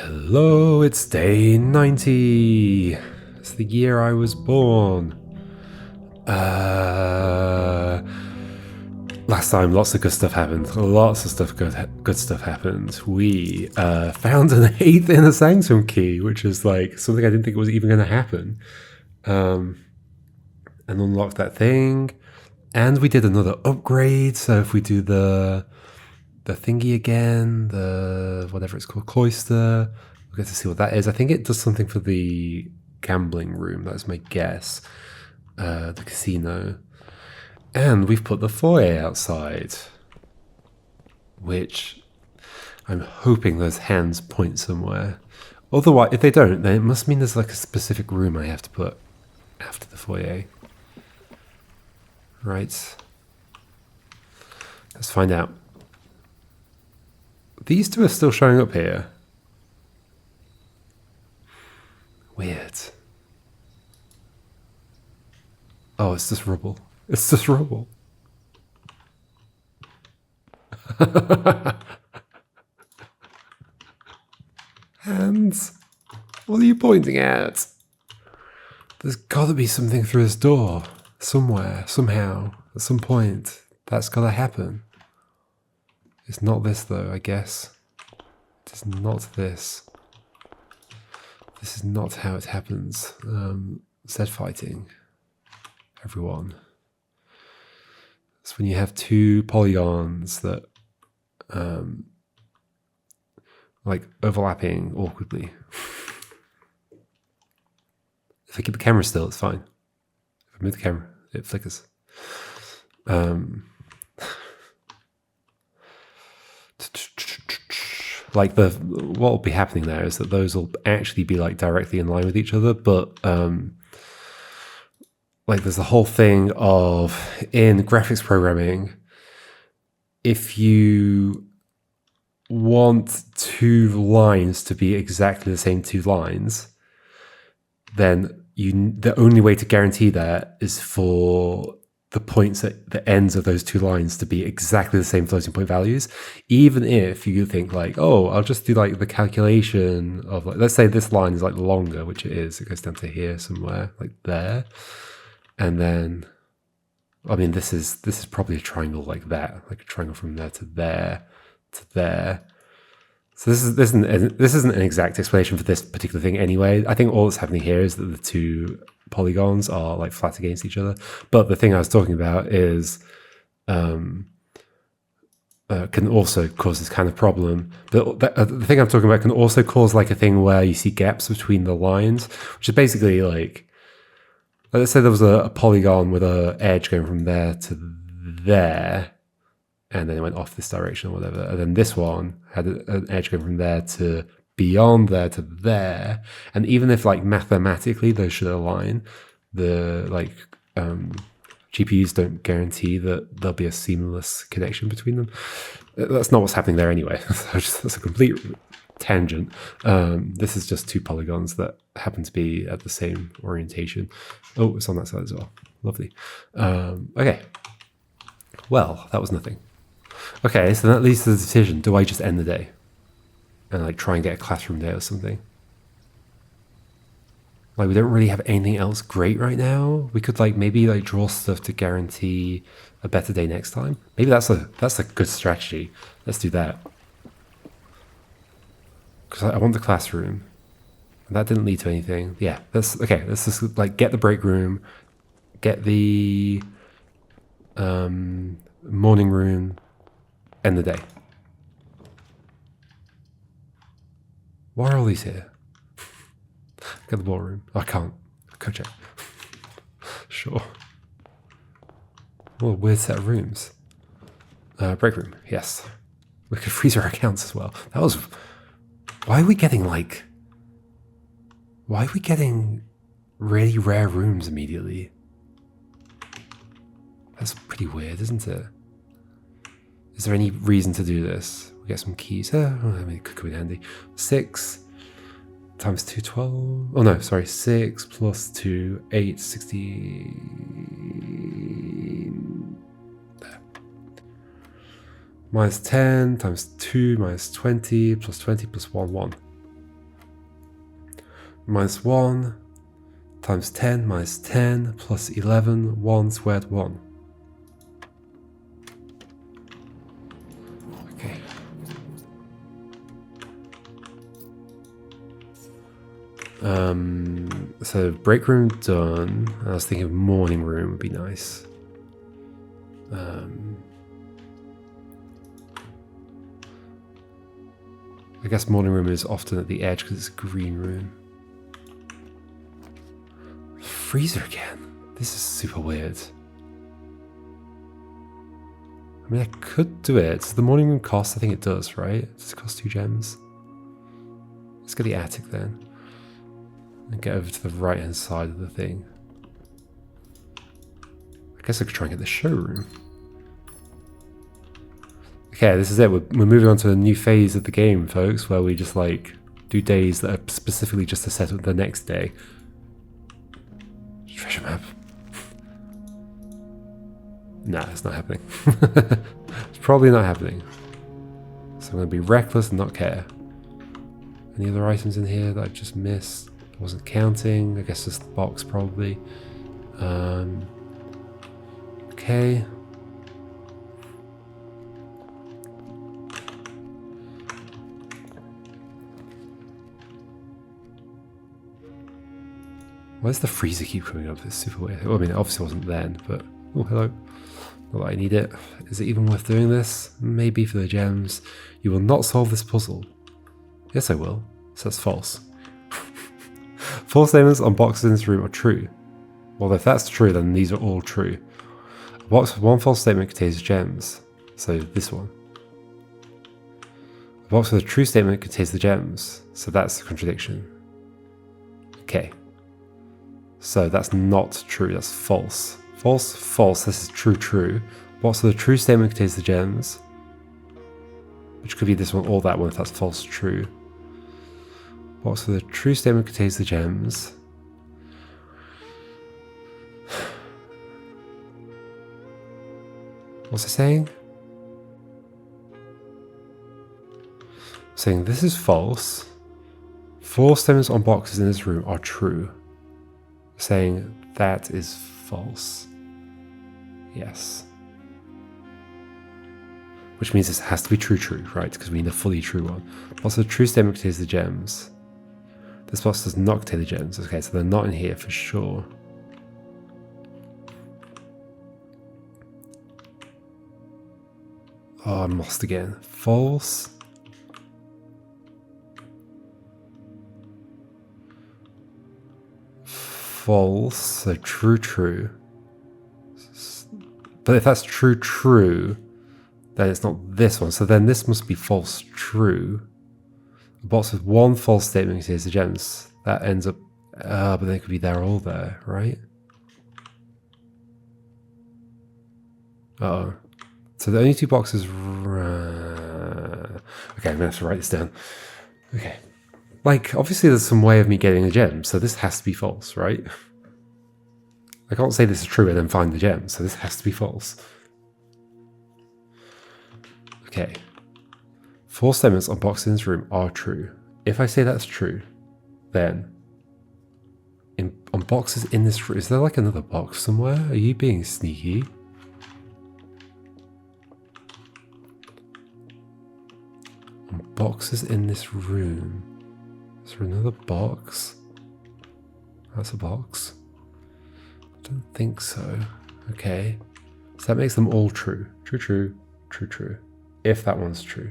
Hello, it's day 90. It's the year I was born. Last time, lots of good stuff happened. Lots of stuff, good stuff happened. We found an 8th inner sanctum key, which is like something I didn't think was even going to happen. And unlocked that thing. And we did another upgrade. So if we do the thingy again, the whatever it's called, cloister, we'll get to see what that is. I think it does something for the gambling room. That's my guess. The casino. And we've put the foyer outside, which I'm hoping those hands point somewhere. Otherwise, if they don't, then it must mean there's like a specific room I have to put after the foyer. Right. Let's find out. These two are still showing up here. Weird. Oh, it's just rubble. It's just rubble. Hands? What are you pointing at? There's gotta be something through this door. Somewhere, somehow, at some point. That's gotta happen. It's not this though, I guess. It is not this. This is not how it happens. Zed fighting. Everyone. It's when you have two polygons that like overlapping awkwardly. If I keep the camera still, it's fine. If I move the camera, it flickers. Like what will be happening there is that those will actually be like directly in line with each other, but like there's the whole thing of in graphics programming, if you want two lines to be exactly the same two lines, then the only way to guarantee that is for the points at the ends of those two lines to be exactly the same floating point values, even if you think like, oh, I'll just do like the calculation of like, let's say this line is like longer, which it is, it goes down to here somewhere, like there. And then, I mean, this is probably a triangle like that, like a triangle from there to there to there. So this isn't an exact explanation for this particular thing anyway. I think all that's happening here is that the two polygons are like flat against each other. But the thing I was talking about is can also cause this kind of problem. The thing I'm talking about can also cause like a thing where you see gaps between the lines, which is basically like, let's say there was a polygon with an edge going from there to there, and then it went off this direction or whatever. And then this one had an edge going from there to beyond there to there. And even if like mathematically those should align, the like GPUs don't guarantee that there'll be a seamless connection between them. That's not what's happening there anyway. That's a complete tangent. This is just two polygons that happen to be at the same orientation. Oh, it's on that side as well. Lovely. Okay. Well, that was nothing. Okay, so that leads to the decision. Do I just end the day? And like try and get a classroom day or something? Like we don't really have anything else great right now. We could like maybe like draw stuff to guarantee a better day next time. Maybe that's a good strategy. Let's do that. Because I want the classroom. And that didn't lead to anything. Yeah, that's okay. Let's just like get the break room, get the morning room, end the day. Why are all these here? Get the ballroom. Oh, I can't. Go check. Sure. Oh, weird set of rooms. Break room. Yes. We could freeze our accounts as well. That was. Why are we getting really rare rooms immediately? That's pretty weird, isn't it? Is there any reason to do this? We get some keys. I mean, it could come in handy. 6 times 2, 12. Oh no, sorry. 6 plus 2, 8, 16. There. Minus 10 times 2 minus 20 plus 20 plus 1, 1. minus 1 times 10 minus 10 plus 11, 1 squared 1. Okay. So break room done. I was thinking morning room would be nice. I guess morning room is often at the edge because it's a green room. Freezer again. This is super weird. I mean, I could do it. Does the morning room cost? I think it does, right? Does it cost 2 gems? Let's get the attic then. And get over to the right hand side of the thing. I guess I could try and get the showroom. Okay, this is it. We're moving on to a new phase of the game, folks, where we just like do days that are specifically just to set up the next day. Treasure map. Nah, it's not happening. It's probably not happening. So I'm going to be reckless and not care. Any other items in here that I just missed? I wasn't counting. I guess just the box probably. Okay. Why does the freezer keep coming up? It's super weird. Well, I mean, it obviously wasn't then, but... Oh, hello. Not that I need it. Is it even worth doing this? Maybe for the gems. You will not solve this puzzle. Yes, I will. So that's false. False statements on boxes in this room are true. Well, if that's true, then these are all true. A box with one false statement contains gems. So this one. A box with a true statement contains the gems. So that's the contradiction. Okay. So that's not true, that's false. False, false, this is true, true. Box with a true statement contains the gems. Which could be this one or that one if that's false, true. Box with a true statement contains the gems. What's it saying? Saying this is false. 4 statements on boxes in this room are true. Saying that is false. Yes. Which means this has to be true, true, right? Because we need a fully true one. Also, the true statement contains the gems. This box does not contain the gems. Okay, so they're not in here for sure. Oh, I'm lost again. False. False, so true, true. But if that's true, true, then it's not this one. So then this must be false, true. A box with one false statement contains the gems. That ends up, but then it could be there or there, right? Uh-oh. So the only 2 boxes... Okay, I'm going to have to write this down. Okay. Like, obviously there's some way of me getting a gem, so this has to be false, right? I can't say this is true and then find the gem, so this has to be false. Okay. 4 statements on boxes in this room are true. If I say that's true, then on boxes in this room, is there like another box somewhere? Are you being sneaky? On boxes in this room. Is there another box? That's a box. I don't think so. Okay. So that makes them all true. True, true, true, true. If that one's true.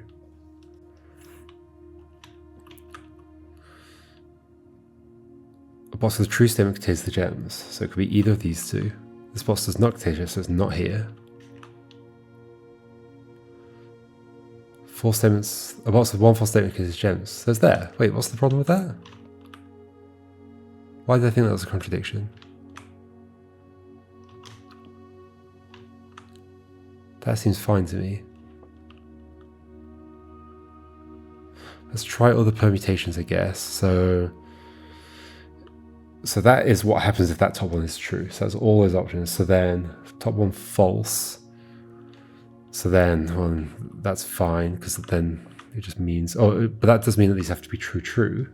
A box with a true statement contains the gems. So it could be either of these 2. This box does not contain gems, so it's not here. 4 statements. A box with one false statement contains gems. So it's there. Wait, what's the problem with that? Why did I think that was a contradiction? That seems fine to me. Let's try other permutations, I guess. So that is what happens if that top one is true. So that's all those options. So then top one false. So then, well, that's fine because then it just means, oh, but that does mean that these have to be true, true.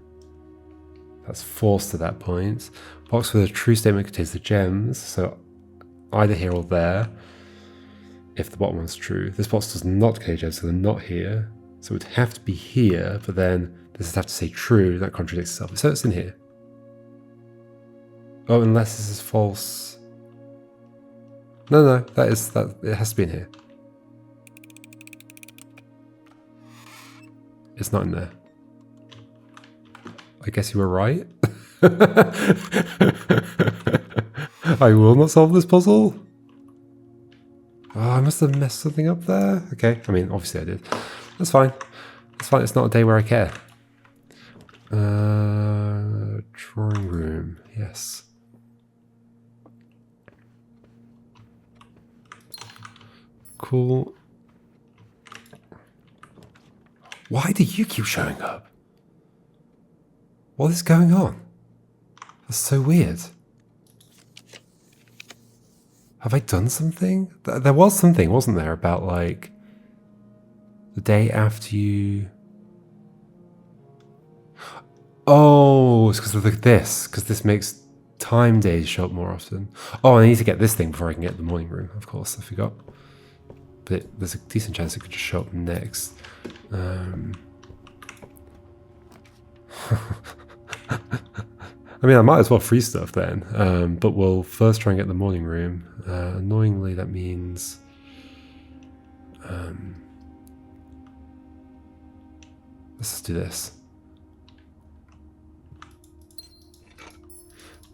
That's false to that point. Box with a true statement contains the gems, so either here or there, if the bottom one's true. This box does not contain gems, so they're not here. So it would have to be here, but then this would have to say true, that contradicts itself. So it's in here. Oh, unless this is false. No, that it has to be in here. It's not in there. I guess you were right. I will not solve this puzzle. Oh, I must have messed something up there. Okay, I mean, obviously I did. That's fine. It's fine. It's not a day where I care. Drawing room. Yes. Cool. Why do you keep showing up? What is going on? That's so weird. Have I done something? There was something, wasn't there, about like the day after you... Oh, it's because of this, because this makes time days show up more often. Oh, I need to get this thing before I can get the morning room, of course, I forgot. But there's a decent chance it could just show up next. I mean, I might as well free stuff then, but we'll first try and get the morning room. Annoyingly, that means... let's just do this.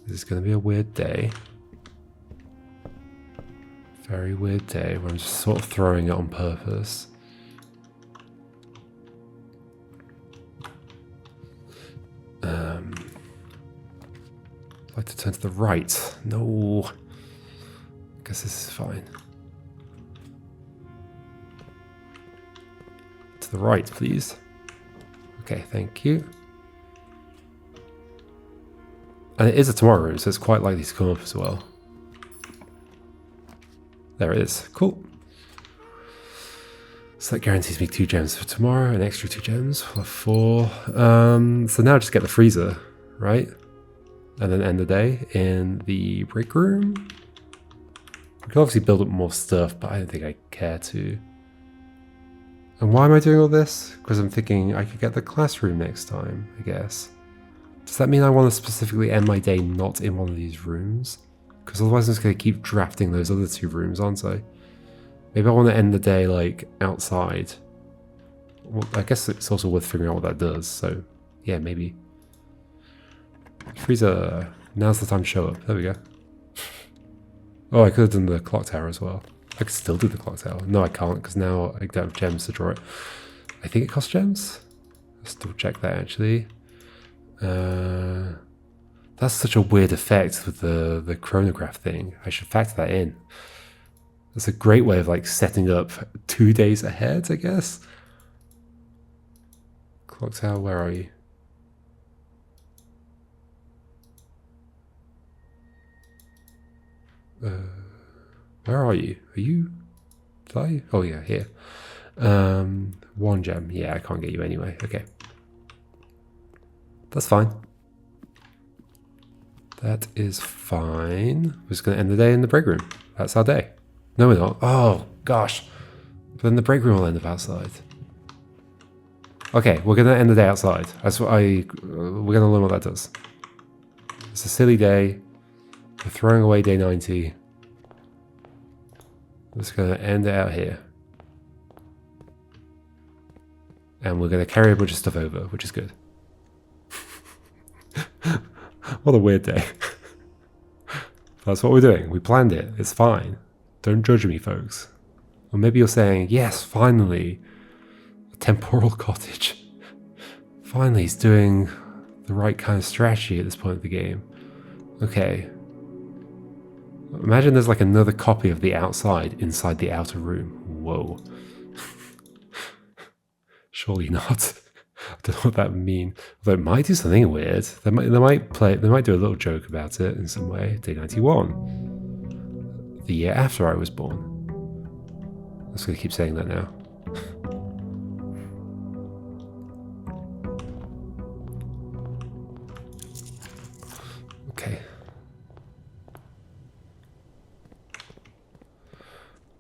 This is going to be a weird day. Very weird day where I'm just sort of throwing it on purpose. I'd like to turn to the right. No. Guess this is fine. To the right, please. Okay, thank you. And it is a tomorrow room, so it's quite likely to come up as well. There it is. Cool. So that guarantees me 2 gems for tomorrow, an extra 2 gems for 4. So now I just get the freezer, right? And then end the day in the break room. We can obviously build up more stuff, but I don't think I care to. And why am I doing all this? Because I'm thinking I could get the classroom next time, I guess. Does that mean I want to specifically end my day not in one of these rooms? Because otherwise I'm just going to keep drafting those other 2 rooms, aren't I? Maybe I want to end the day, like, outside. Well, I guess it's also worth figuring out what that does, so yeah, maybe. Freezer. Now's the time to show up. There we go. Oh, I could have done the clock tower as well. I could still do the clock tower. No, I can't, because now I don't have gems to draw it. I think it costs gems. Let's double check that, actually. That's such a weird effect with the chronograph thing. I should factor that in. That's a great way of like setting up 2 days ahead, I guess. Clock tower, where are you? Where are you? Are you? Did I? Oh yeah, here. 1 gem. Yeah, I can't get you anyway. Okay. That's fine. That is fine. We're just going to end the day in the break room. That's our day. No, we're not. Oh, gosh. But then the break room will end up outside. Okay, we're going to end the day outside. That's what we're going to learn what that does. It's a silly day. We're throwing away day 90. We're just going to end it out here. And we're going to carry a bunch of stuff over, which is good. What a weird day. That's what we're doing. We planned it. It's fine. Don't judge me, folks. Or maybe you're saying, yes, finally, a temporal cottage. Finally, he's doing the right kind of strategy at this point of the game. Okay. Imagine there's like another copy of the outside inside the outer room. Whoa. Surely not. I don't know what that would mean. Although it might do something weird. They might do a little joke about it in some way. Day 91. The year after I was born. I'm just going to keep saying that now. Okay.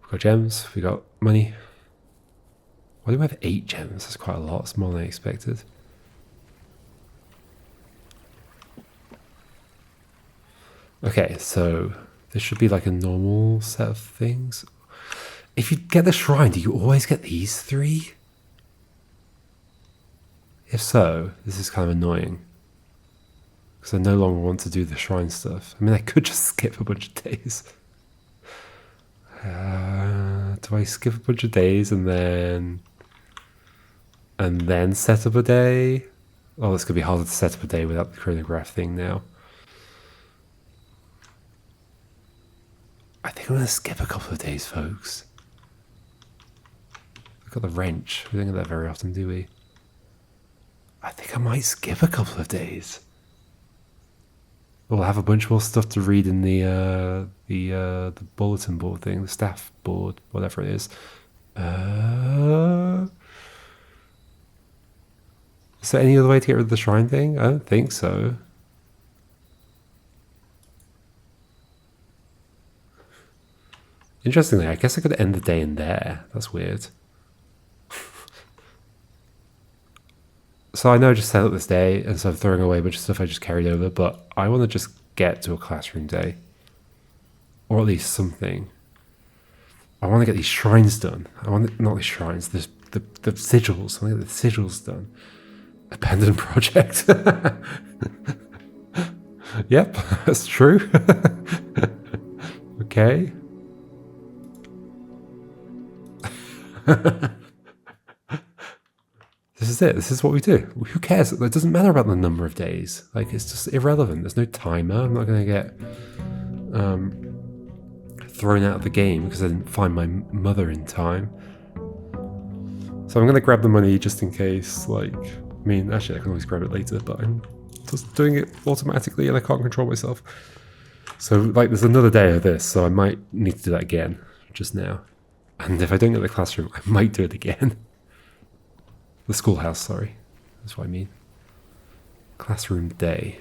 We've got gems, we got money. Why do we have 8 gems? That's quite a lot. It's more than I expected. Okay, so this should be like a normal set of things. If you get the shrine, do you always get these 3? If so, this is kind of annoying. Because I no longer want to do the shrine stuff. I mean, I could just skip a bunch of days. Do I skip a bunch of days and then set up a day? Oh, this could be harder to set up a day without the chronograph thing now. I think I'm going to skip a couple of days, folks. We've got the wrench. We don't get that very often, do we? I think I might skip a couple of days. We'll have a bunch more stuff to read in the bulletin board thing, the staff board, whatever it is. Is there any other way to get rid of the shrine thing? I don't think so. Interestingly, I guess I could end the day in there. That's weird. So I know I just set up this day, and so I'm throwing away a bunch of stuff I just carried over, but I want to just get to a classroom day. Or at least something. I want to get these shrines done. Not these shrines, the sigils. I want to get the sigils done. Abandoned project. Yep, that's true. Okay. This is it. This is what we do. Who cares? It doesn't matter about the number of days. Like, it's just irrelevant. There's no timer. I'm not going to get thrown out of the game because I didn't find my mother in time. So I'm going to grab the money just in case. Like, I mean, actually, I can always grab it later, but I'm just doing it automatically and I can't control myself. So, like, there's another day of this, so I might need to do that again just now. And if I don't get the classroom, I might do it again. The schoolhouse, sorry. That's what I mean. Classroom day.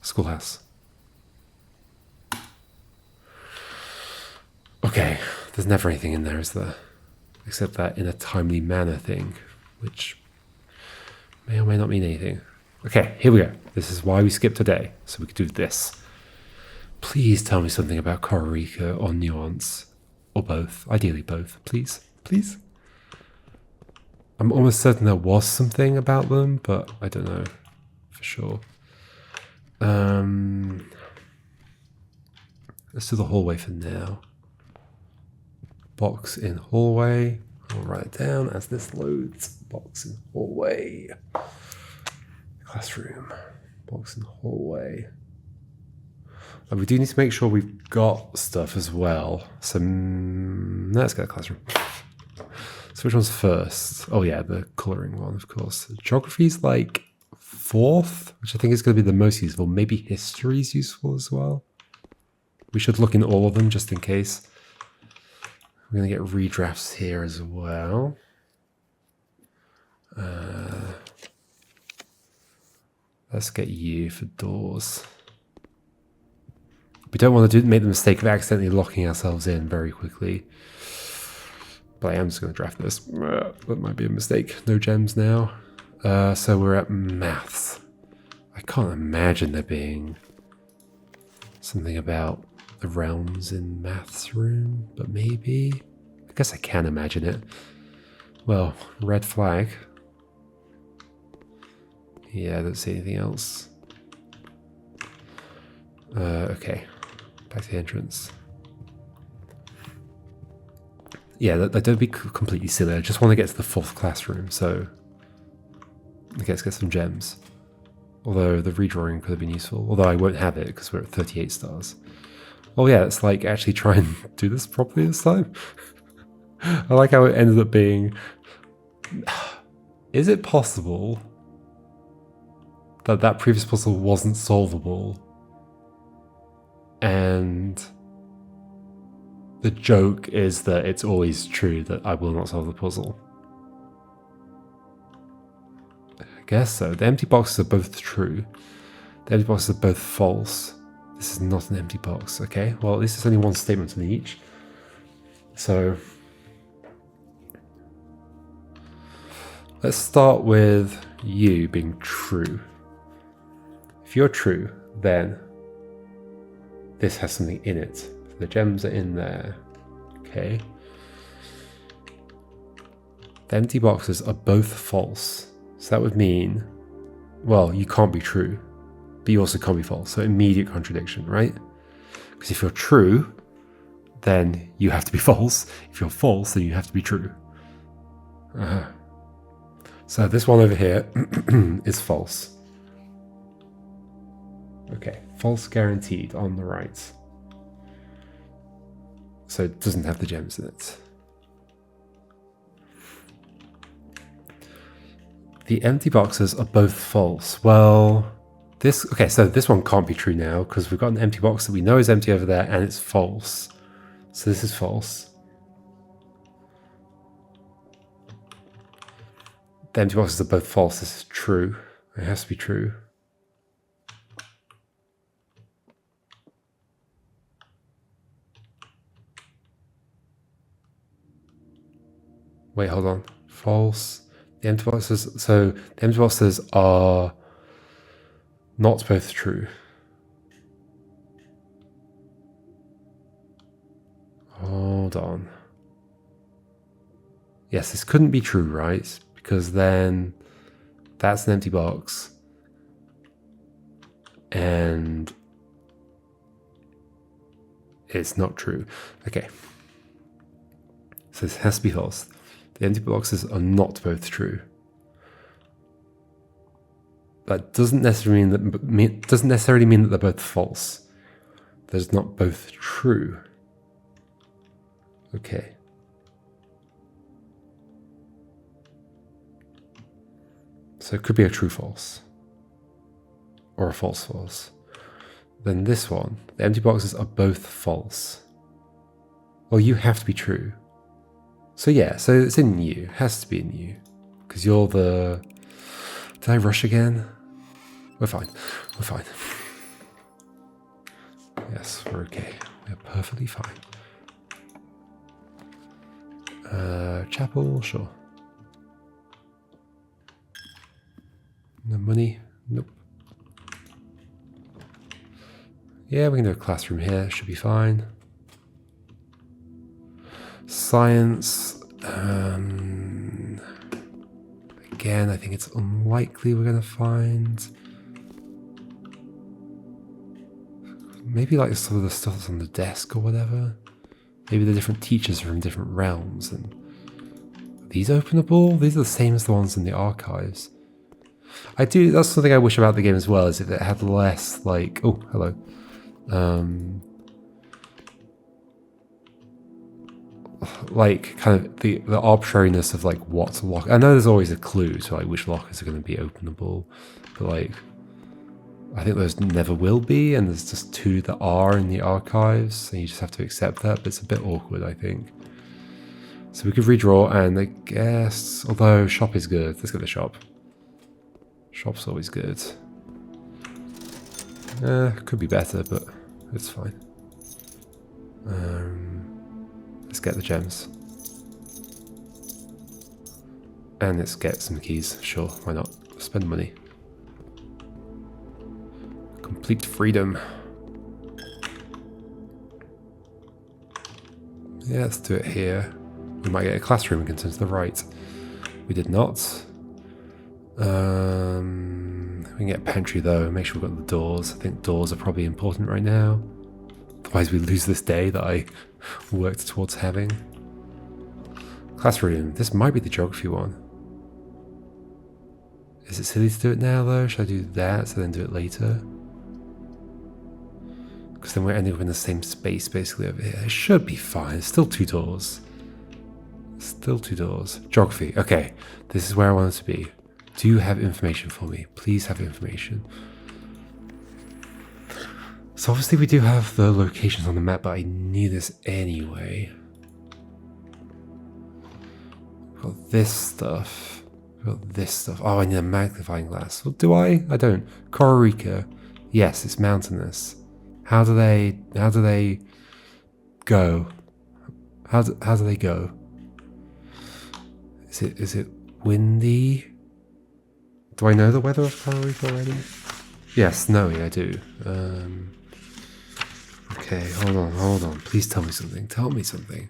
Schoolhouse. Okay, there's never anything in there, is there? Except that in a timely manner thing, which may or may not mean anything. Okay, here we go. This is why we skipped a day, so we could do this. Please tell me something about Kororika or Nuance. Or both. Ideally both. Please. Please. I'm almost certain there was something about them, but I don't know for sure. Let's do the hallway for now. Box in hallway. I'll write it down as this loads. Box in hallway. Classroom. Box in hallway. And we do need to make sure we've got stuff as well. So let's get a classroom. So which one's first? Oh yeah, the colouring one, of course. Geography's like 4th, which I think is going to be the most useful. Maybe history's useful as well. We should look in all of them just in case. We're going to get redrafts here as well. Let's get you for doors. We don't want to make the mistake of accidentally locking ourselves in very quickly. But I am just going to draft this. That might be a mistake. No gems now. So we're at maths. I can't imagine there being something about the realms in maths room, but maybe. I guess I can imagine it. Well, red flag. Yeah, I don't see anything else. Okay. Back to the entrance. Yeah, don't be completely silly. I just want to get to the 4th classroom, so let's get some gems. Although the redrawing could have been useful. Although I won't have it because we're at 38 stars. Oh yeah, it's like actually try and do this properly this time. I like how it ended up being... Is it possible that previous puzzle wasn't solvable? And the joke is that it's always true that I will not solve the puzzle. guess so. The empty boxes are both true. The empty boxes are both false. This is not an empty box. Okay, well, at least there's only one statement on each. So let's start with you being true. If you're true, then this has something in it. So the gems are in there. Okay. The empty boxes are both false. So that would mean, well, you can't be true, but you also can't be false. So immediate contradiction, right? Because if you're true, then you have to be false. If you're false, then you have to be true. So this one over here is false. Okay, false guaranteed on the right. So it doesn't have the gems in it. The empty boxes are both false. Well, so this one can't be true now because we've got an empty box that we know is empty over there and it's false. So this is false. The empty boxes are both false. This is true. It has to be true. Wait, hold on. False. The empty boxes. So the empty boxes are not both true. Hold on. Yes, this couldn't be true, right? Because then that's an empty box. And it's not true. Okay. So this has to be false. The empty boxes are not both true. That doesn't necessarily mean that they're both false. They're just not both true. Okay. So it could be a true false. Or a false false. Then this one, the empty boxes are both false. Well, you have to be true. So yeah, so it's in you. It has to be in you. Because you're the... Did I rush again? We're fine. We're fine. Yes, we're okay. We're perfectly fine. Chapel, sure. No money? Nope. Yeah, we can do a classroom here. Should be fine. Science. Again, I think it's unlikely we're going to find. Maybe like some of the stuff that's on the desk or whatever. Maybe the different teachers are from different realms. And are these openable? These are the same as the ones in the archives. That's something I wish about the game as well, is if it had less like, oh, hello. Like kind of the arbitrariness of like what's lock. I know there's always a clue to like which lockers are going to be openable, but like I think those never will be, and there's just 2 that are in the archives, and you just have to accept that. But it's a bit awkward, I think. So we could redraw, and I guess, although shop is good, let's go to the shop. Shop's always good. Could be better, but it's fine. Let's get the gems. And let's get some keys. Sure, why not? Spend money. Complete freedom. Yeah, let's do it here. We might get a classroom we can turn to the right. We did not. We can get a pantry though. Make sure we've got the doors. I think doors are probably important right now. Otherwise we lose this day that I worked towards having. Classroom. This might be the geography one. Is it silly to do it now though? Should I do that so then do it later? Because then we're ending up in the same space basically over here. It should be fine. It's still 2 doors. Still 2 doors. Geography. Okay. This is where I want it to be. Do you have information for me? Please have information. So obviously we do have the locations on the map, but I need this anyway. We've got this stuff. Got this stuff. Oh, I need a magnifying glass. Well, do I? I don't. Coral Rica. Yes, it's mountainous. How do they go? How do they go? Is it windy? Do I know the weather of Coral Rica already? Yes, snowy, I do. Okay, hold on. Please tell me something. Tell me something.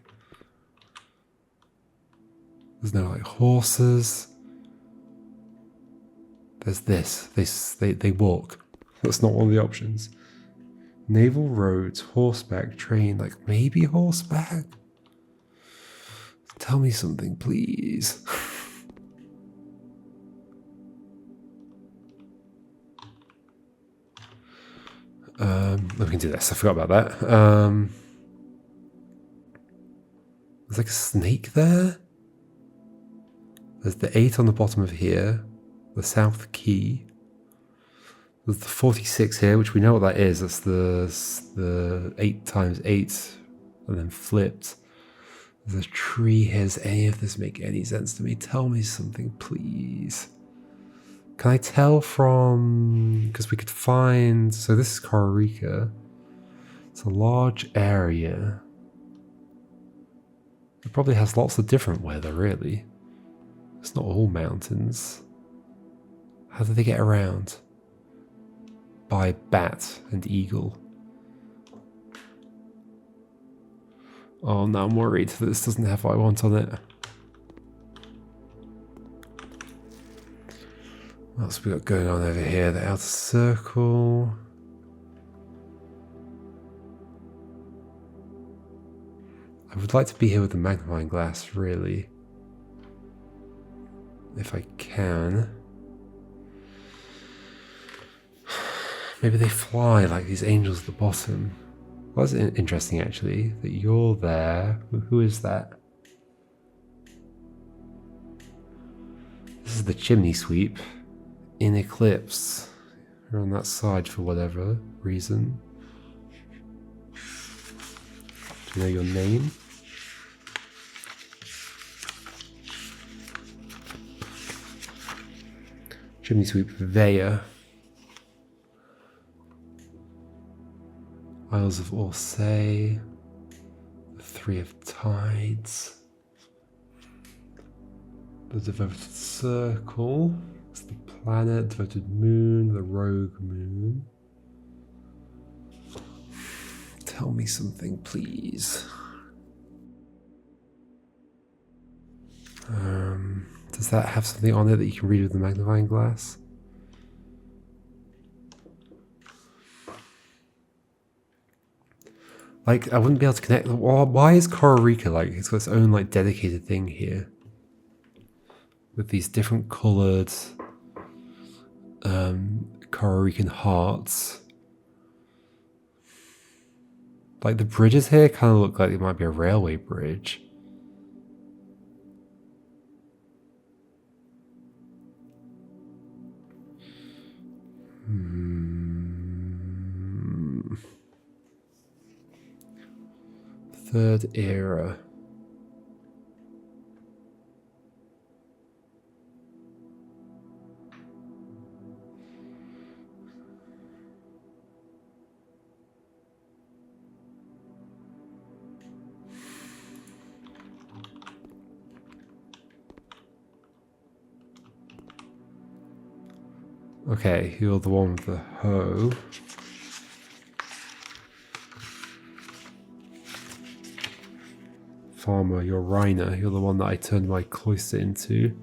There's no like horses. There's this. They walk. That's not one of the options. Naval roads, horseback, train, like maybe horseback? Tell me something, please. We can do this. I forgot about that. There's like a snake there. There's the 8 on the bottom of here. The South Key. There's the 46 here, which we know what that is. That's the 8 times 8 and then flipped. There's a tree here. Does any of this make any sense to me? Tell me something, please. Can I tell from... Because we could find... So this is Coral Rica. It's a large area. It probably has lots of different weather, really. It's not all mountains. How do they get around? By bat and eagle. Oh, now I'm worried that this doesn't have what I want on it. What else we got going on over here? The outer circle. I would like to be here with the magnifying glass, really. If I can. Maybe they fly like these angels at the bottom. Well, that's interesting, actually, that you're there. Who is that? This is the chimney sweep. In eclipse. You're on that side for whatever reason. Do you know your name? Chimney sweep Veya. Isles of Orsay. The 3 of Tides. The devoted circle. It's the planet, devoted moon, the rogue moon. Tell me something, please. Does that have something on it that you can read with the magnifying glass? Like, I wouldn't be able to connect. Why is Coral Rica like it's got its own like dedicated thing here? With these different coloured Coral Rican hearts. Like the bridges here kind of look like it might be a railway bridge. Third era. Okay, you're the one with the hoe. Farmer, you're Reiner. You're the one that I turned my cloister into.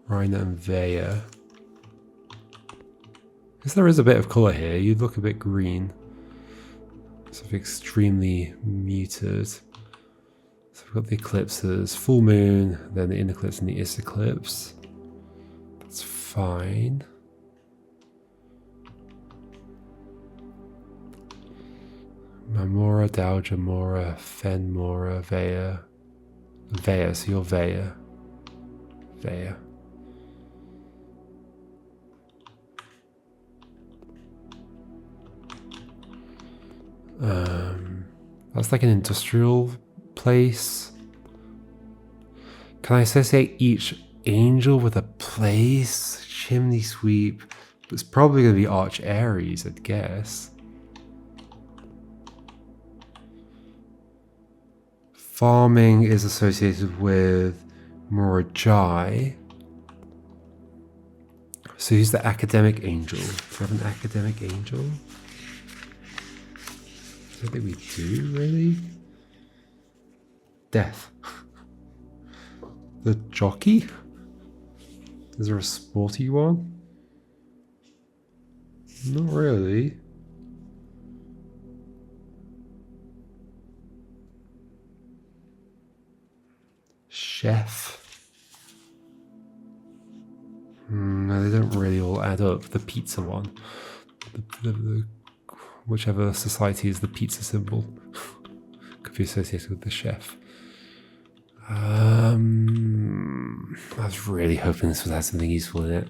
Reiner and Veya. Because there is a bit of colour here. You look a bit green. Sort of extremely muted. So we've got the eclipses, full moon, then the in eclipse and the is eclipse. That's fine. Mamora, Dowager Mora, Fen Mora, Veya. Veya, so you're Veya. Veya. That's like an industrial place. Can I associate each angel with a place? Chimney sweep. It's probably going to be Arch Aries, I'd guess. Farming is associated with Morajai. So who's the academic angel? Do we have an academic angel? I don't think we do, really. Death. The jockey? Is there a sporty one? Not really. Chef. No, they don't really all add up. The pizza one. Whichever society is the pizza symbol could be associated with the chef. I was really hoping this would have something useful in it.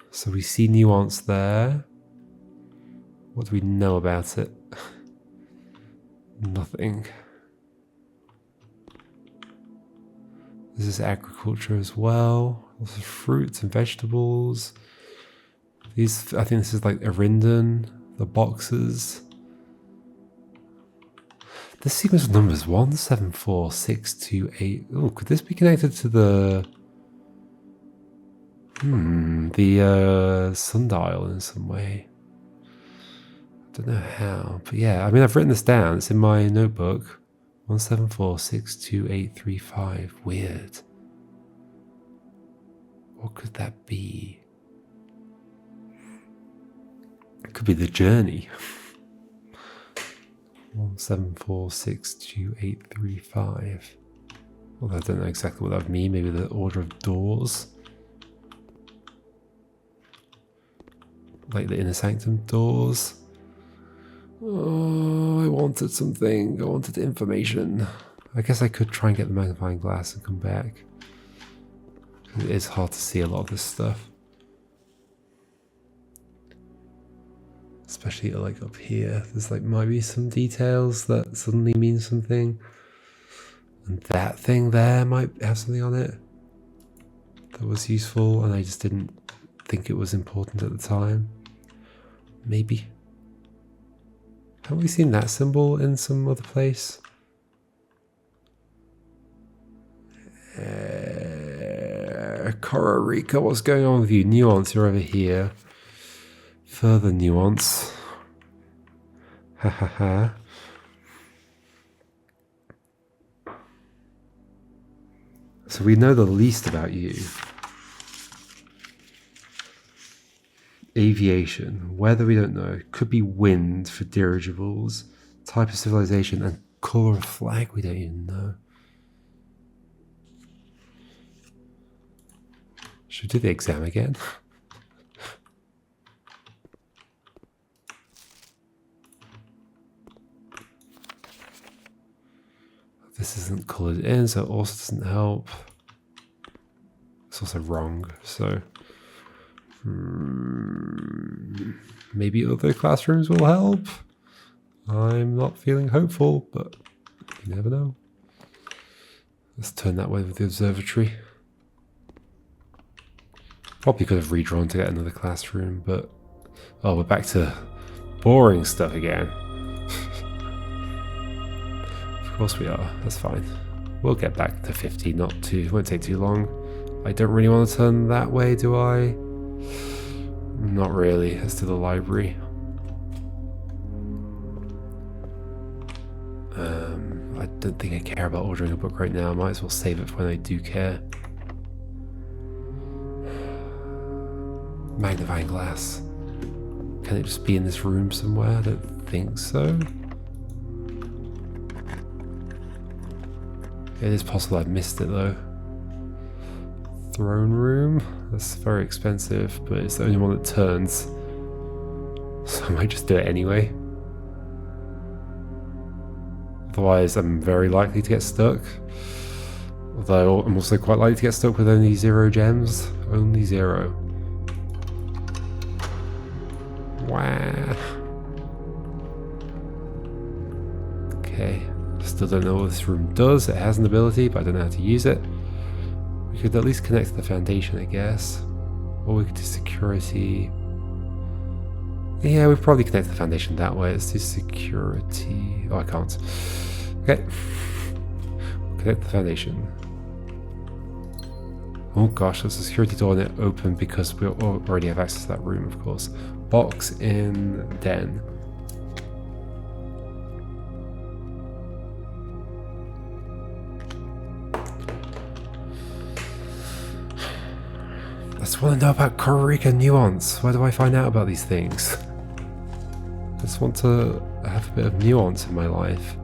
So we see nuance there. What do we know about it? Nothing. This is agriculture as well. Lots of fruits and vegetables. These, I think this is like Arindan, the boxes. This sequence of numbers 1, 7, 4, 6, 2, 8. Oh, could this be connected to the sundial in some way? I don't know how, but yeah, I mean, I've written this down. It's in my notebook. 1, 7, 4, 6, 2, 8, 3, 5. Weird. What could that be? It could be the journey. 1, 7, 4, 6, 2, 8, 3, 5. Well, I don't know exactly what that would mean. Maybe the order of doors. Like the inner sanctum doors. Oh, I wanted something. I wanted information. I guess I could try and get the magnifying glass and come back. It is hard to see a lot of this stuff. Especially like up here. There's like might be some details that suddenly mean something. And that thing there might have something on it that was useful and I just didn't think it was important at the time. Maybe. Haven't we seen that symbol in some other place? Costa Rica, what's going on with you? Nuance, you're over here. Further nuance. Ha ha ha. So we know the least about you. Aviation. Weather we don't know. Could be wind for dirigibles. Type of civilization and colour of flag we don't even know. Should we do the exam again? This isn't coloured in, so it also doesn't help. It's also wrong, so maybe other classrooms will help. I'm not feeling hopeful, but you never know. Let's turn that way with the observatory. Probably could have redrawn to get another classroom, but oh, we're back to boring stuff again. Of course we are, that's fine. We'll get back to 50, not to, it won't take too long. I don't really want to turn that way, do I? Not really, as to the library. I don't think I care about ordering a book right now. I might as well save it for when I do care. Magnifying glass. Can it just be in this room somewhere? I don't think so. It is possible I've missed it though. Throne room. That's very expensive, but it's the only one that turns. So I might just do it anyway. Otherwise, I'm very likely to get stuck. Although I'm also quite likely to get stuck with only 0 gems. Only 0. Wow. Okay. Still don't know what this room does. It has an ability, but I don't know how to use it. We could at least connect to the foundation, I guess. Or we could do security. Yeah, we'd probably connect to the foundation that way. Let's do security. Oh, I can't. Okay. Connect to the foundation. Oh gosh, there's a security door and it opened because we already have access to that room, of course. Box in den. I just want to know about Korrika nuance. Where do I find out about these things? I just want to have a bit of nuance in my life.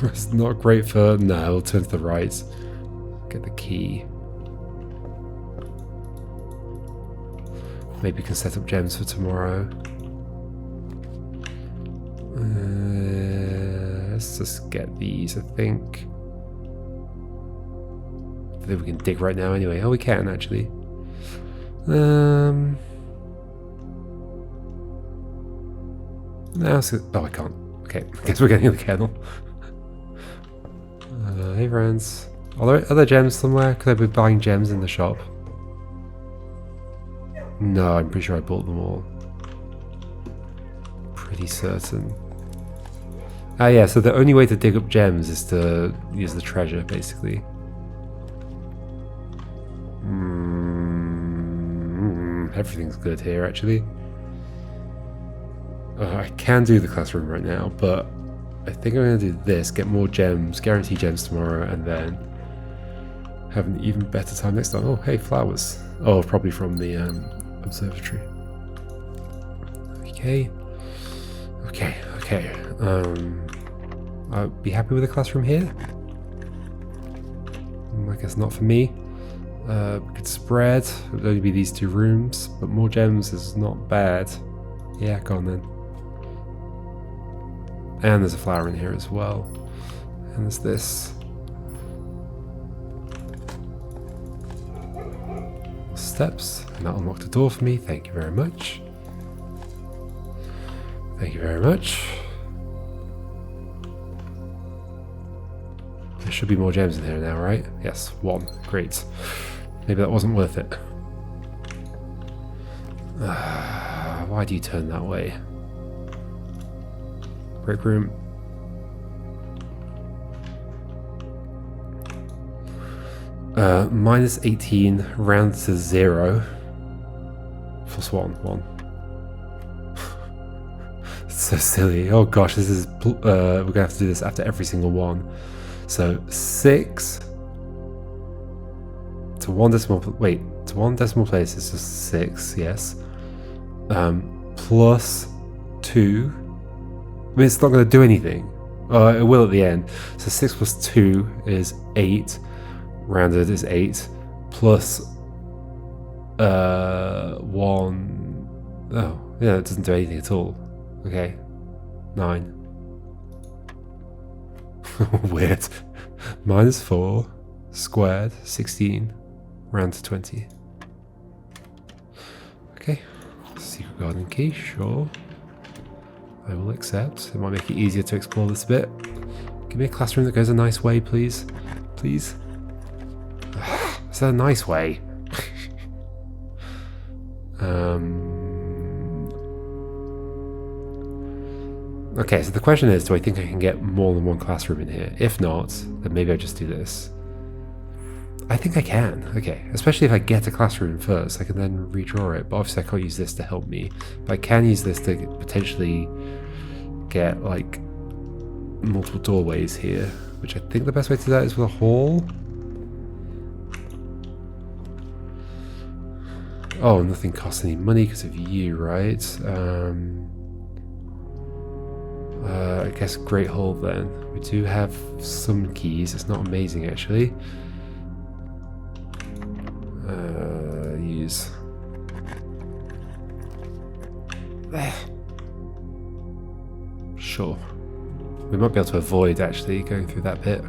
It's not great for... No, we'll turn to the right. Get the key. Maybe we can set up gems for tomorrow. Let's just get these, I think. I think we can dig right now anyway. Oh, we can actually. No, oh, I can't. Okay, I guess we're getting the kennel. Hey friends. Are there gems somewhere? Could I be buying gems in the shop? No, I'm pretty sure I bought them all. Pretty certain. Ah yeah, so the only way to dig up gems is to use the treasure, basically. Everything's good here, actually. I can do the classroom right now, but I think I'm going to do this, get more gems, guarantee gems tomorrow, and then have an even better time next time. Oh, hey, flowers. Oh, probably from the observatory. Okay. I'll be happy with the classroom here. I guess not for me. We could spread. It would only be these two rooms, but more gems is not bad. Yeah, go on then. And there's a flower in here as well. And there's this. Steps. And that unlocked the door for me. Thank you very much. Thank you very much. There should be more gems in here now, right? Yes, 1. Great. Maybe that wasn't worth it. Why do you turn that way? Break room. Minus 18, round to 0. Plus 1. It's so silly. Oh gosh, this is... we're going to have to do this after every single one. So 6 to 1 decimal... Wait, to 1 decimal place is just 6, yes. Plus 2... I mean, it's not going to do anything. It will at the end. So 6 plus 2 is 8. Rounded is 8. Plus 1... Oh, yeah, it doesn't do anything at all. Okay. 9. Weird. Minus 4. Squared. 16. Round to 20. Okay. Secret garden key, sure. I will accept. It might make it easier to explore this a bit. Give me a classroom that goes a nice way, please. Please. Is that a nice way? Okay, so the question is, do I think I can get more than one classroom in here? If not, then maybe I just do this. I think I can. Okay, especially if I get a classroom first, I can then redraw it. But obviously I can't use this to help me. But I can use this to potentially get, like, multiple doorways here. Which I think the best way to do that is with a hall. Oh, nothing costs any money because of you, right? I guess Great Hall then. We do have some keys. It's not amazing, actually. Use. Sure. We might be able to avoid actually going through that bit.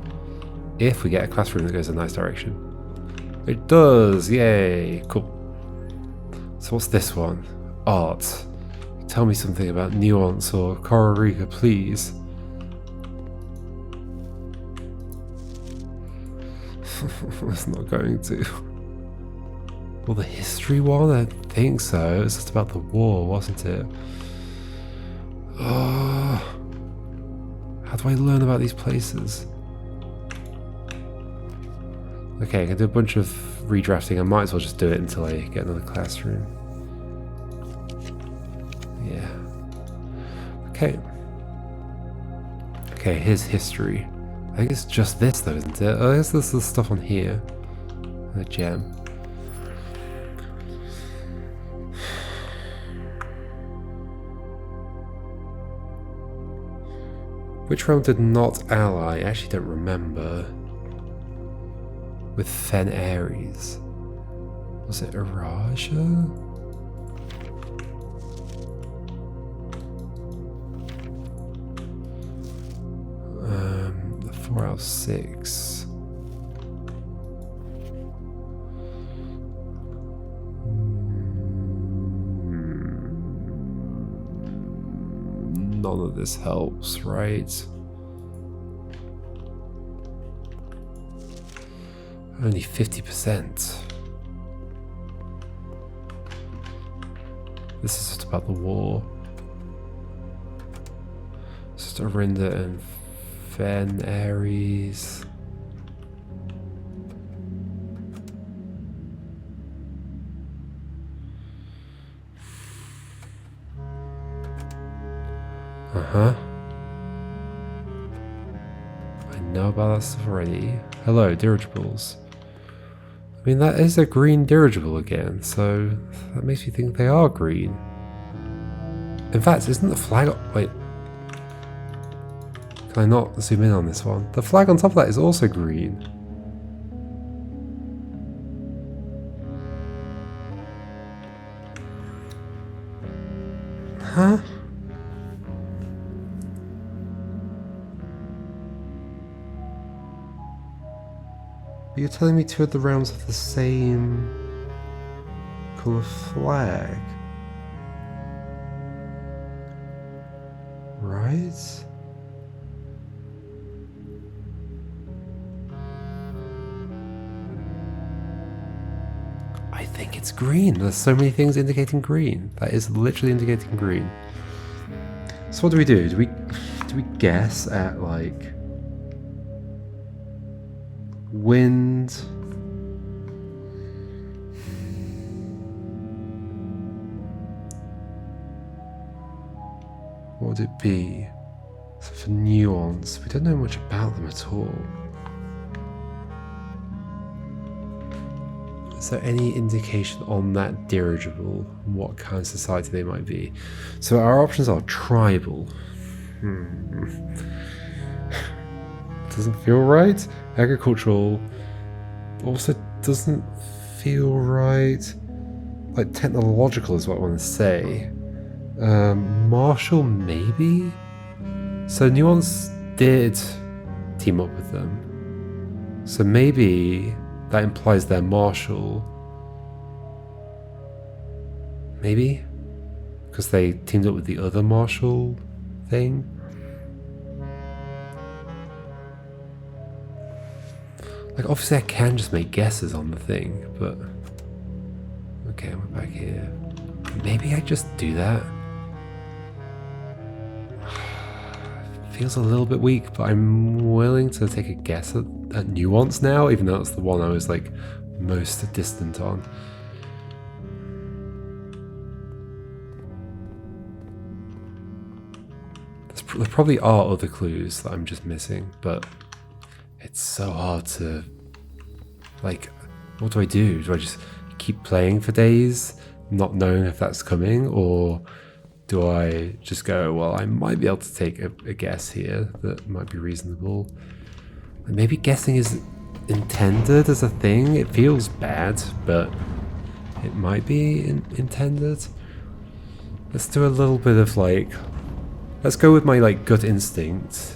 if we get a classroom that goes in a nice direction. It does! Yay! Cool. So what's this one? Art. Tell me something about nuance or Kororika, please. It's not going to. Well, the history one? I think so. It was just about the war, wasn't it? Oh, how do I learn about these places? Okay, I can do a bunch of redrafting. I might as well just do it until I get another classroom. Yeah. Okay. Okay, here's history. I think it's just this though, isn't it? I guess there's the stuff on here. And a gem. Which realm did not ally? I actually don't remember. With Fen Ares. Was it Araja? The 4 out of 6. None of this helps, right? Only 50%. This is just about the war. It's just Arinda and Fen Ares. Uh-huh. I know about that stuff already. Hello, dirigibles. I mean, that is a green dirigible again, so that makes me think they are green. In fact, isn't the flag... Wait. Can I not zoom in on this one? The flag on top of that is also green. Huh? You're telling me 2 of the realms have the same colour flag? Right? I think it's green. There's so many things indicating green. That is literally indicating green. So what do we do? Do we guess at like wind? What would it be? So for nuance, we don't know much about them at all. Is there any indication on that dirigible what kind of society they might be? So our options are tribal. Doesn't feel right. Agricultural also doesn't feel right. Like technological is what I want to say. Martial maybe? So Nuance did team up with them. So maybe that implies they're martial. Maybe? Because they teamed up with the other martial thing? Like, obviously I can just make guesses on the thing, but... Okay, we're back here. Maybe I just do that? Feels a little bit weak, but I'm willing to take a guess at nuance now, even though that's the one I was, like, most distant on. There probably are other clues that I'm just missing, but... It's so hard to, like, what do? Do I just keep playing for days, not knowing if that's coming, or do I just go, well, I might be able to take a guess here that might be reasonable? And maybe guessing is intended as a thing. It feels bad, but it might be intended. Let's do a little bit of, like, let's go with my, like, gut instinct.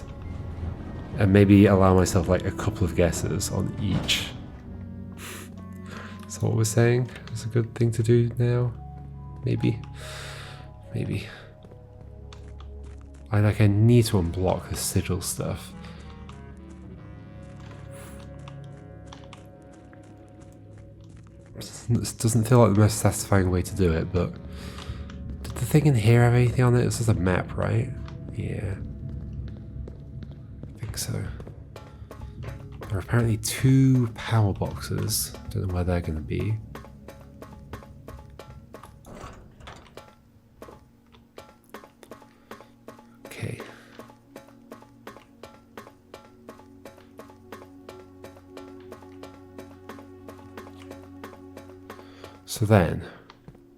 and maybe allow myself like a couple of guesses on each. That's what we're saying. It's a good thing to do now. Maybe. I need to unblock the sigil stuff. This doesn't feel like the most satisfying way to do it, but did the thing in here have anything on it? It's just a map, right? Yeah. I think so. There are apparently 2 power boxes. Don't know where they're going to be. Okay. So then,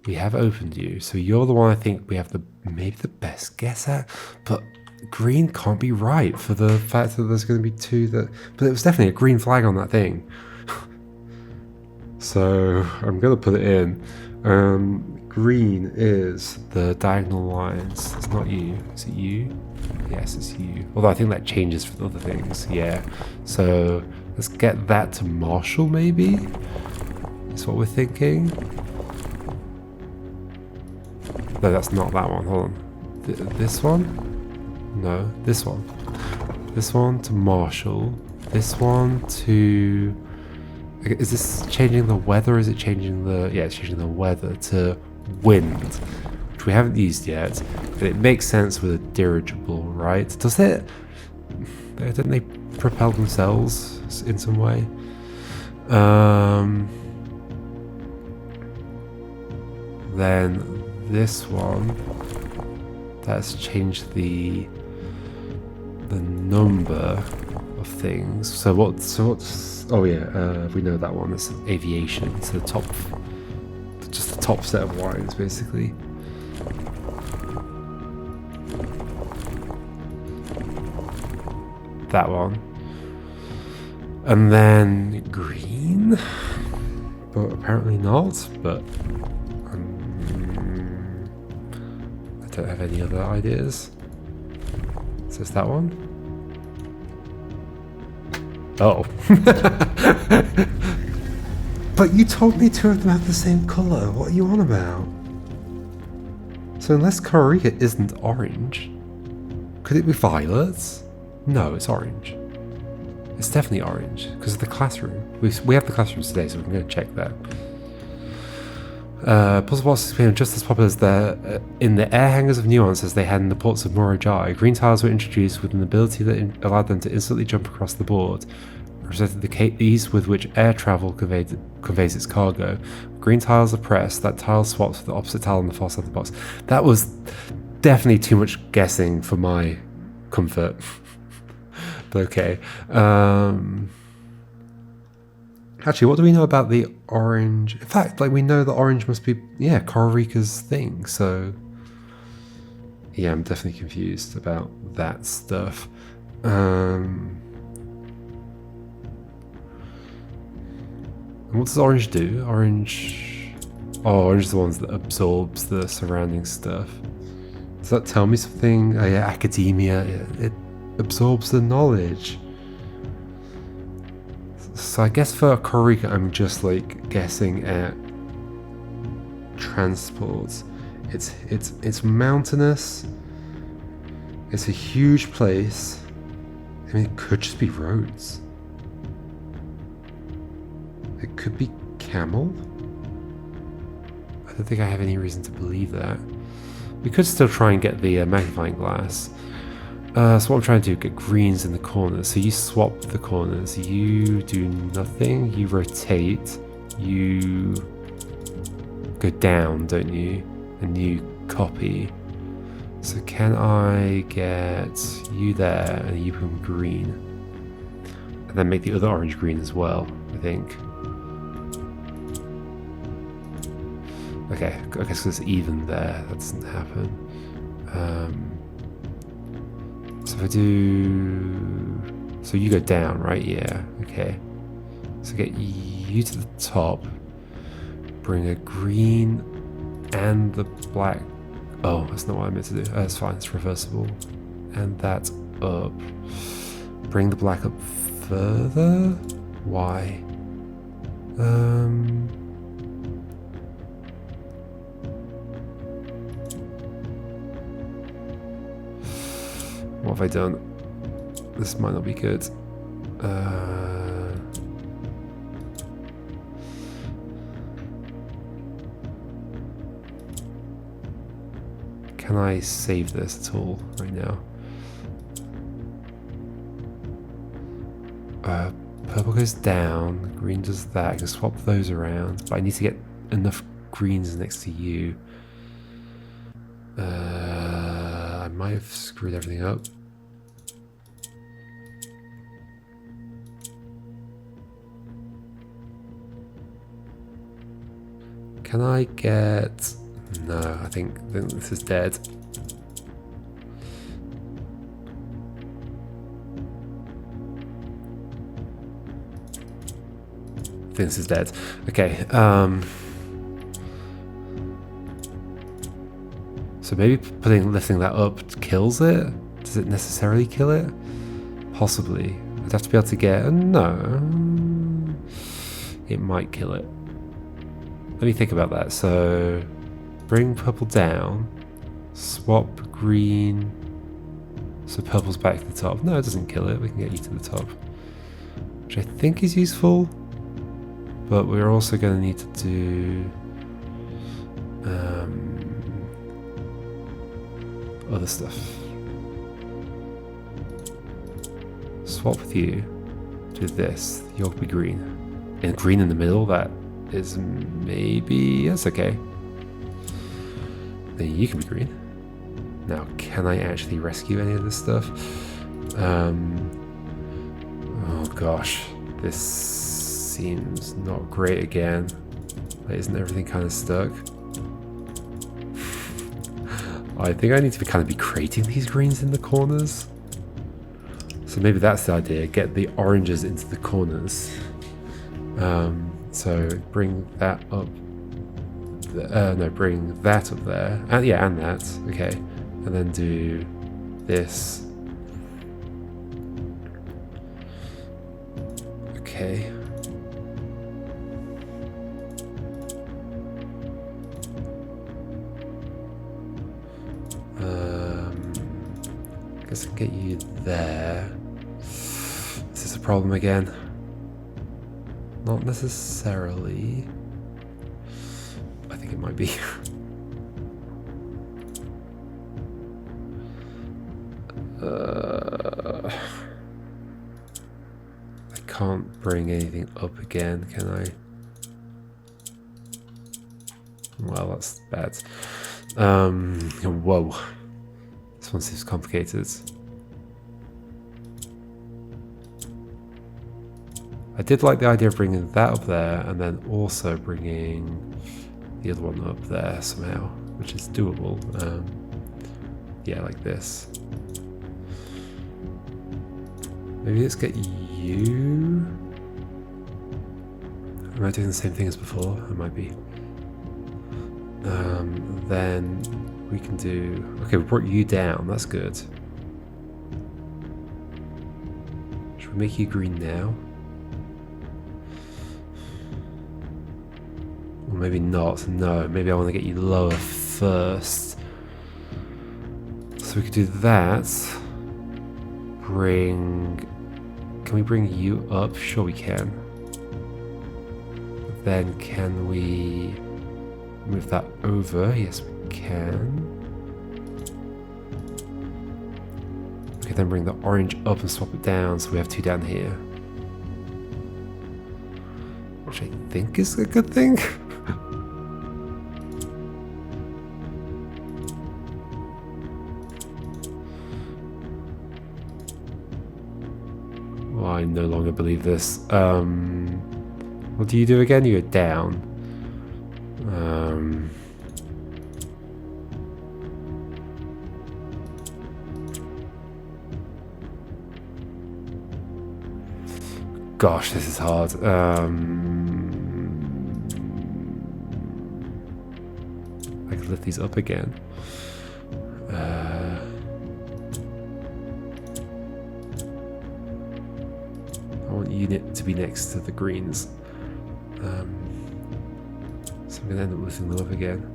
we have opened you. So you're the one I think we have maybe the best guess at, but green can't be right for the fact that there's going to be 2 that... But it was definitely a green flag on that thing. So I'm going to put it in. Green is the diagonal lines. It's not you. Is it you? Yes, it's you. Although I think that changes for the other things. Yeah. So let's get that to Marshall, maybe? That's what we're thinking. No, that's not that one. Hold on. This one? No, this one. This one to Marshall. This one to... Is this changing the weather? Is it changing the... Yeah, it's changing the weather to wind, which we haven't used yet. But it makes sense with a dirigible, right? Does it? Don't they propel themselves in some way? Then this one, that's changed the number of things. So what's oh yeah, we know that one. It's aviation. It's the top, just the top set of lines, basically. That one, and then green, but apparently not. But I don't have any other ideas. So it's that one. Oh. But you told me 2 of them have the same colour. What are you on about? So unless Korika isn't orange, could it be violet? No, it's orange. It's definitely orange because of the classroom. We have the classrooms today, so we're going to check that. Puzzle boxes became just as popular as in the air hangars of Nuance as they had in the ports of Morojai. Green tiles were introduced with an ability that allowed them to instantly jump across the board, represented the ease with which air travel conveys its cargo. Green tiles are pressed, that tile swaps with the opposite tile on the far side of the box. That was definitely too much guessing for my comfort. But okay. Actually, what do we know about the orange? In fact, like we know the orange must be, yeah, Korika's thing. So, yeah, I'm definitely confused about that stuff. And what does orange do? Orange is the ones that absorbs the surrounding stuff. Does that tell me something? Oh, yeah, academia. It absorbs the knowledge. So I guess for Korika, I'm just like guessing at transport. It's mountainous. It's a huge place. I mean, it could just be roads. It could be camel. I don't think I have any reason to believe that. We could still try and get the magnifying glass. So what I'm trying to do, get greens in the corners. So you swap the corners. You do nothing. You rotate. You go down, don't you? And you copy. So can I get you there and you become green? And then make the other orange green as well, I think. Okay, I guess it's even there. That doesn't happen. So if I do... So you go down, right? Yeah, okay. So get you to the top. Bring a green and the black... Oh, that's not what I meant to do. That's fine, it's reversible. And that up. bring the black up further? Why? What have I done? This might not be good. Can I save this at all right now? Purple goes down, green does that. I can swap those around, but I need to get enough greens next to you. I might have screwed everything up. Can I get... No, I think this is dead. I think this is dead. Okay, so maybe lifting that up kills it? Does it necessarily kill it? Possibly. I'd have to be able to get... No. It might kill it. Let me think about that. So, bring purple down. Swap green. So purple's back to the top. No, it doesn't kill it. We can get you to the top. Which I think is useful. But we're also going to need to do... other stuff. Swap with you. Do this. You'll be green. And green in the middle, that is maybe... That's okay. Then you can be green. Now, can I actually rescue any of this stuff? Oh gosh. This seems not great again. Isn't everything kind of stuck? I think I need to kind of be creating these greens in the corners. So maybe that's the idea. Get the oranges into the corners. So bring that up. No, bring that up there. And yeah, and that. Okay. And then do this. Okay. I guess I can get you there. Is this a problem again? Not necessarily. I think it might be. I can't bring anything up again, can I? Well, that's bad. Whoa. This one seems complicated. I did like the idea of bringing that up there and then also bringing the other one up there somehow, which is doable. Yeah, like this. Maybe let's get you. Am I doing the same thing as before? I might be. Then we can do... Okay, we brought you down. That's good. Should we make you green now? Or maybe not. No, maybe I want to get you lower first. So we could do that. Can we bring you up? Sure we can. Then can we move that over? Yes, we can. Okay, then bring the orange up and swap it down so we have two down here. Which I think is a good thing. Well, I no longer believe this. What do you do again? You go down. Gosh, this is hard. I could lift these up again. want unit to be next to the greens. So I'm going to end up losing love again.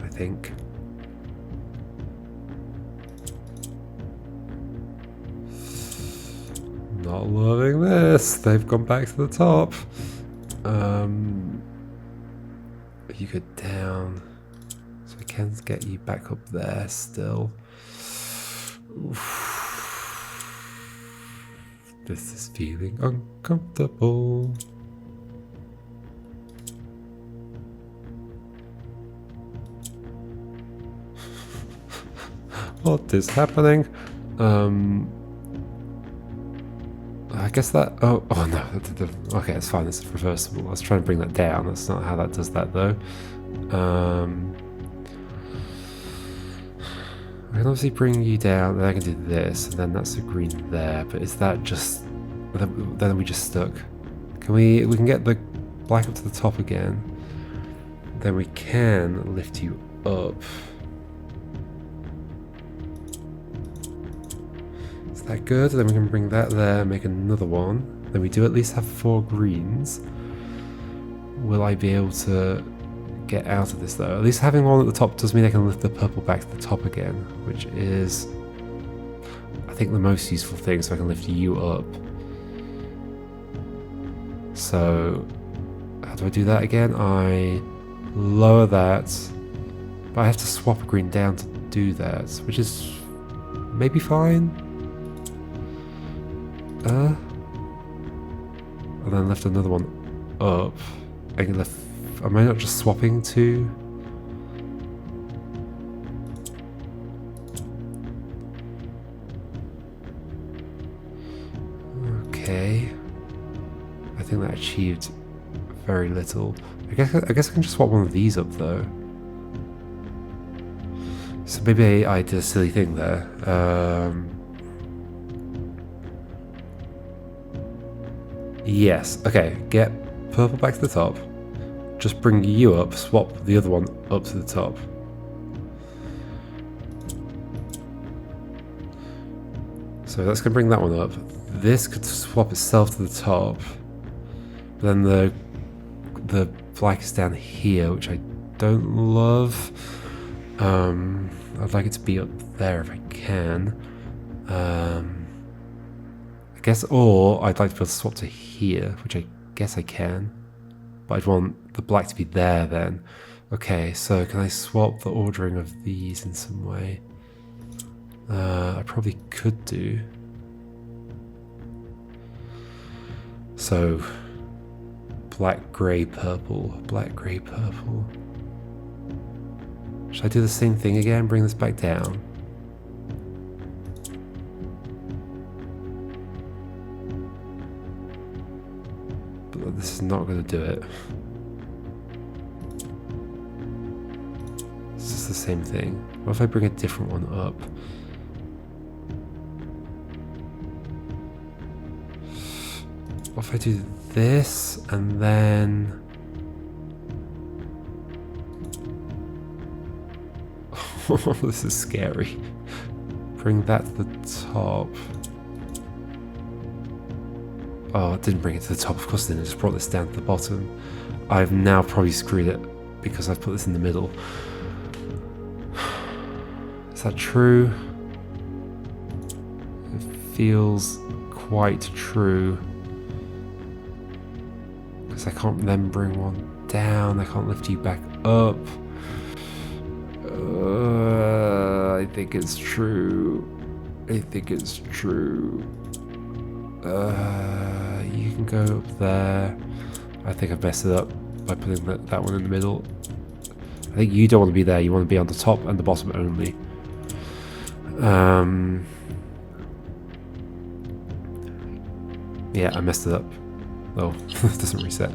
I think. Not loving this. They've gone back to the top. You go down. So I can get you back up there still. Oof. This is feeling uncomfortable. What is happening? I guess that... Oh no. Okay, it's fine. It's reversible. I was trying to bring that down. That's not how that does that, though. I can obviously bring you down, then I can do this, and then that's the green there. But is that just... Then we just stuck. Can we can get the black up to the top again. Then we can lift you up. Is that good? Then we can bring that there, make another one. Then we do at least have 4 greens. Will I be able to get out of this though? At least having one at the top does mean I can lift the purple back to the top again, which is, I think, the most useful thing, so I can lift you up. So, how do I do that again? I lower that, but I have to swap a green down to do that, which is maybe fine. And then lift another one up. I can lift. Am I not just swapping two? Okay. I think that achieved very little. I guess I can just swap one of these up though. So maybe I did a silly thing there. Yes. Okay. Get purple back to the top. Just bring you up, swap the other one up to the top. So that's going to bring that one up. This could swap itself to the top. But then the black is down here, which I don't love. I'd like it to be up there if I can. I guess, or I'd like to be able to swap to here, which I guess I can. But I'd want the black to be there then. Okay, so can I swap the ordering of these in some way? I probably could do. So, black, grey, purple, black, grey, purple. Should I do the same thing again? Bring this back down. But this is not going to do it. It's just the same thing. What if I bring a different one up? What if I do this and then... This is scary. Bring that to the top. Oh, it didn't bring it to the top. Of course it didn't. I just brought this down to the bottom. I've now probably screwed it because I've put this in the middle. Is that true? It feels quite true. Because I can't then bring one down. I can't lift you back up. I think it's true. I think it's true. You can go up there. I think I've messed it up by putting that one in the middle. I think you don't want to be there. You want to be on the top and the bottom only. Yeah, I messed it up. Oh, it doesn't reset.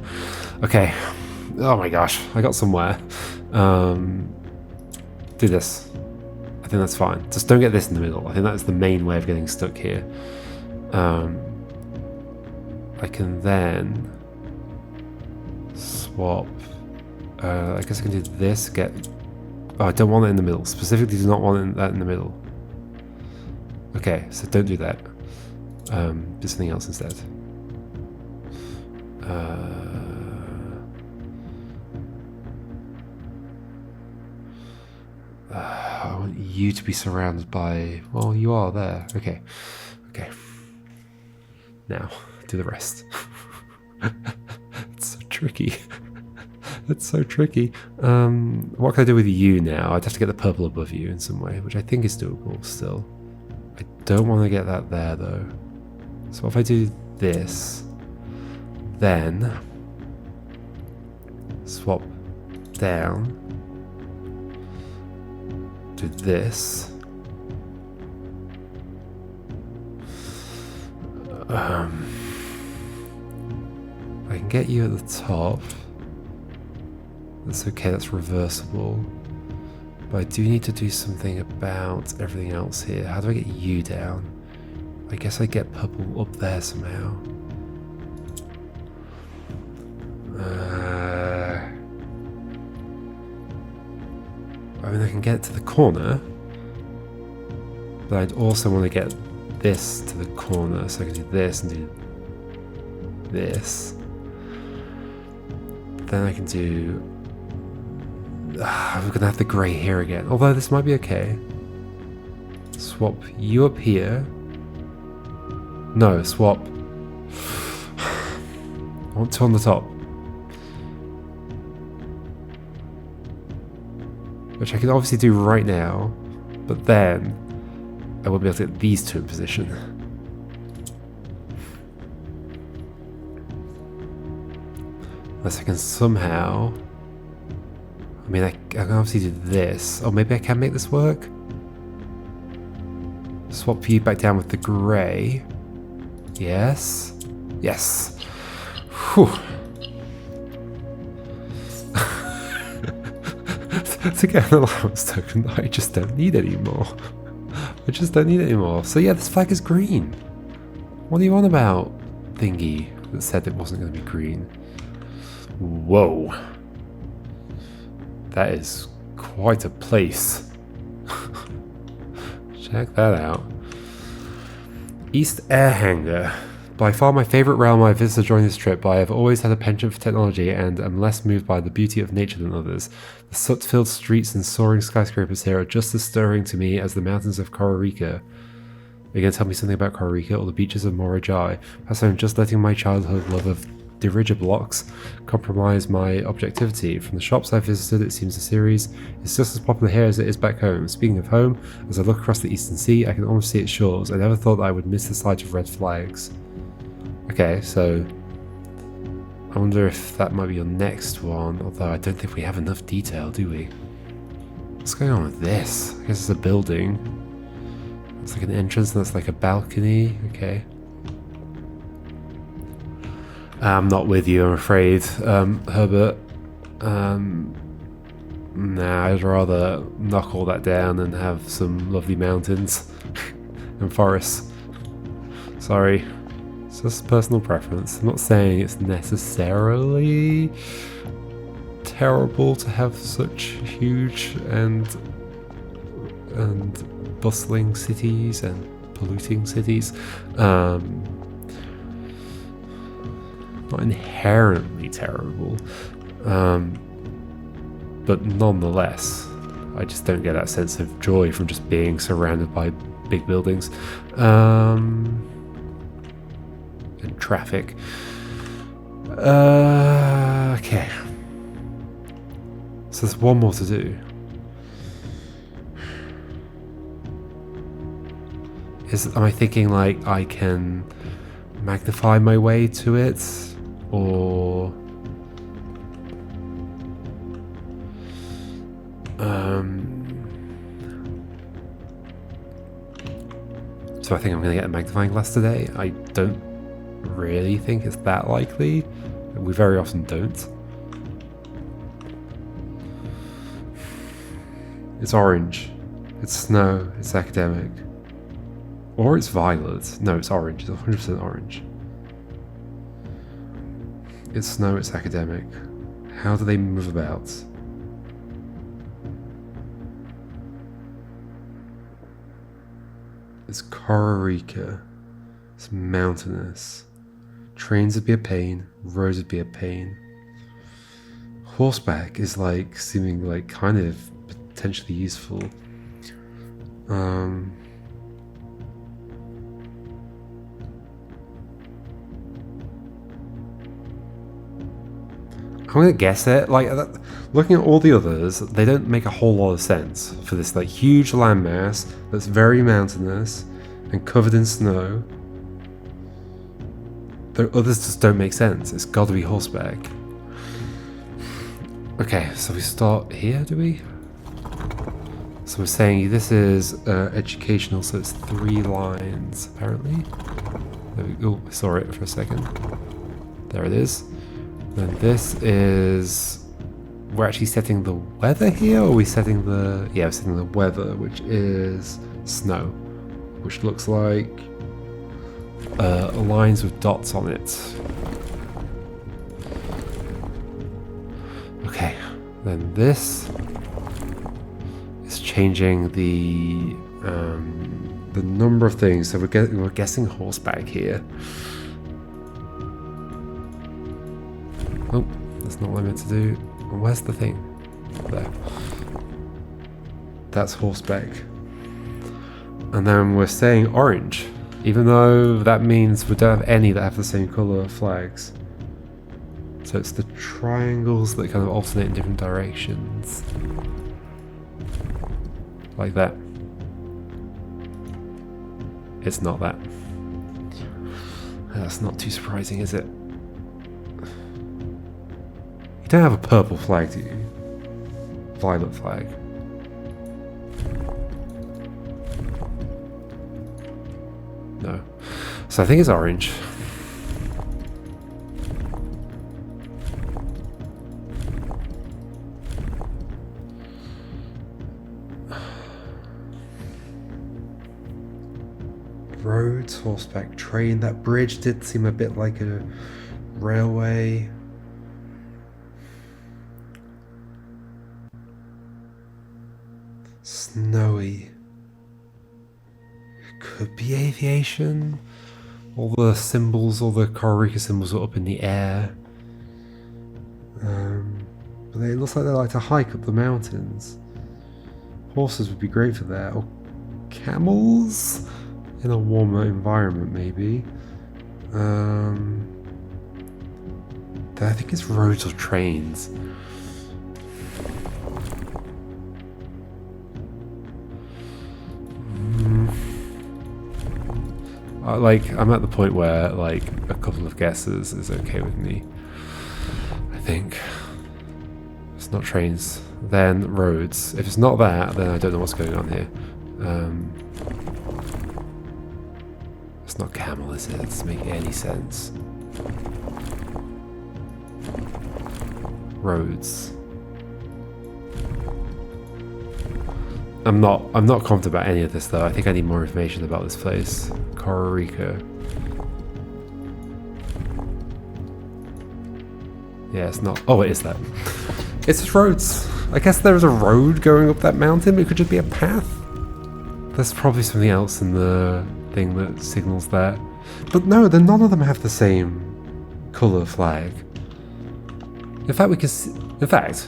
Okay. Oh my gosh, I got somewhere. Do this. I think that's fine. Just don't get this in the middle. I think that's the main way of getting stuck here. I can then swap. I guess I can do this. Get. Oh, I don't want it in the middle. Specifically, do not want that in the middle. Okay, so don't do that. Do something else instead. I want you to be surrounded by... Well, you are there. Okay. Okay. Now, do the rest. It's so tricky. It's so tricky. What can I do with you now? I'd have to get the purple above you in some way, which I think is doable still. I don't want to get that there, though. So if I do this, then swap down, do this. I can get you at the top. That's okay, that's reversible. But I do need to do something about everything else here. How do I get you down? I guess I get purple up there somehow. I mean, I can get it to the corner. But I'd also want to get this to the corner. So I can do this and do this. Then I can do... I'm going to have the grey here again. Although this might be okay. Swap you up here. No, swap. I want two on the top. Which I can obviously do right now. But then I won't be able to get these two in position. Unless I can somehow... I mean, I can obviously do this. Or maybe I can make this work. Swap you back down with the grey. Yes. Yes. Whew. To get an allowance token that I just don't need anymore. I just don't need it anymore. So yeah, this flag is green. What are you on about, thingy, that said it wasn't going to be green? Whoa. That is quite a place. Check that out. East Air Hangar. By far my favourite realm I visited during this trip, but I have always had a penchant for technology and am less moved by the beauty of nature than others. The soot-filled streets and soaring skyscrapers here are just as stirring to me as the mountains of Costa Rica. Are you going to tell me something about Costa Rica or the beaches of Morajai? Perhaps I'm just letting my childhood love of dirigiblocks compromise my objectivity. From the shops I've visited, it seems the series is just as popular here as it is back home. Speaking of home, as I look across the eastern sea, I can almost see its shores. I never thought that I would miss the sight of red flags. Okay, so I wonder if that might be your next one, although I don't think we have enough detail, do we? What's going on with this? I guess it's a building. It's like an entrance and that's like a balcony. Okay. I'm not with you, I'm afraid, Herbert. Nah, I'd rather knock all that down and have some lovely mountains and forests. Sorry. It's just personal preference. I'm not saying it's necessarily terrible to have such huge and bustling cities and polluting cities. Not inherently terrible, but nonetheless, I just don't get that sense of joy from just being surrounded by big buildings. And traffic. Okay. So there's one more to do. Am I thinking like I can magnify my way to it, or so I think I'm going to get a magnifying glass today. I don't really think it's that likely. We very often don't. It's orange. It's snow. It's academic. Or it's violet. No, it's orange. It's 100% orange. It's snow. It's academic. How do they move about? It's Costa. It's mountainous. Trains would be a pain. Roads would be a pain. Horseback is like seeming like kind of potentially useful. I'm gonna guess it. Like looking at all the others, they don't make a whole lot of sense for this like huge landmass that's very mountainous and covered in snow. The others just don't make sense. It's got to be horseback. Okay, so we start here, do we? So we're saying this is educational, so it's 3 lines, apparently. There we go. I saw it for a second. There it is. Then this is... We're actually setting the weather here, or are we setting the... Yeah, we're setting the weather, which is snow. Which looks like lines with dots on it. Okay, then this is changing the number of things. So we're guessing horseback here. Oh, that's not what I meant to do. Where's the thing? There. That's horseback. And then we're saying orange, even though that means we don't have any that have the same color flags. So it's the triangles that kind of alternate in different directions. Like that. It's not that. That's not too surprising, is it? You don't have a purple flag, do you? Violet flag. No. So I think it's orange. Roads, horseback, train. That bridge did seem a bit like a railway. Snowy. Could be aviation. All the symbols, all the Costa symbols are up in the air. But it looks like they like to hike up the mountains. Horses would be great for that. Or camels? In a warmer environment, maybe. I think it's roads or trains. I'm at the point where like a couple of guesses is okay with me. I think it's not trains, then roads. If it's not that, then I don't know what's going on here. It's not camel, is it? It doesn't make any sense. Roads. I'm not confident about any of this though. I think I need more information about this place. Costa. Yeah, it's not. Oh, it is that. It's just roads. I guess there's a road going up that mountain, but it could just be a path. There's probably something else in the thing that signals that. But no, then none of them have the same colour flag. In fact, we can see, in fact,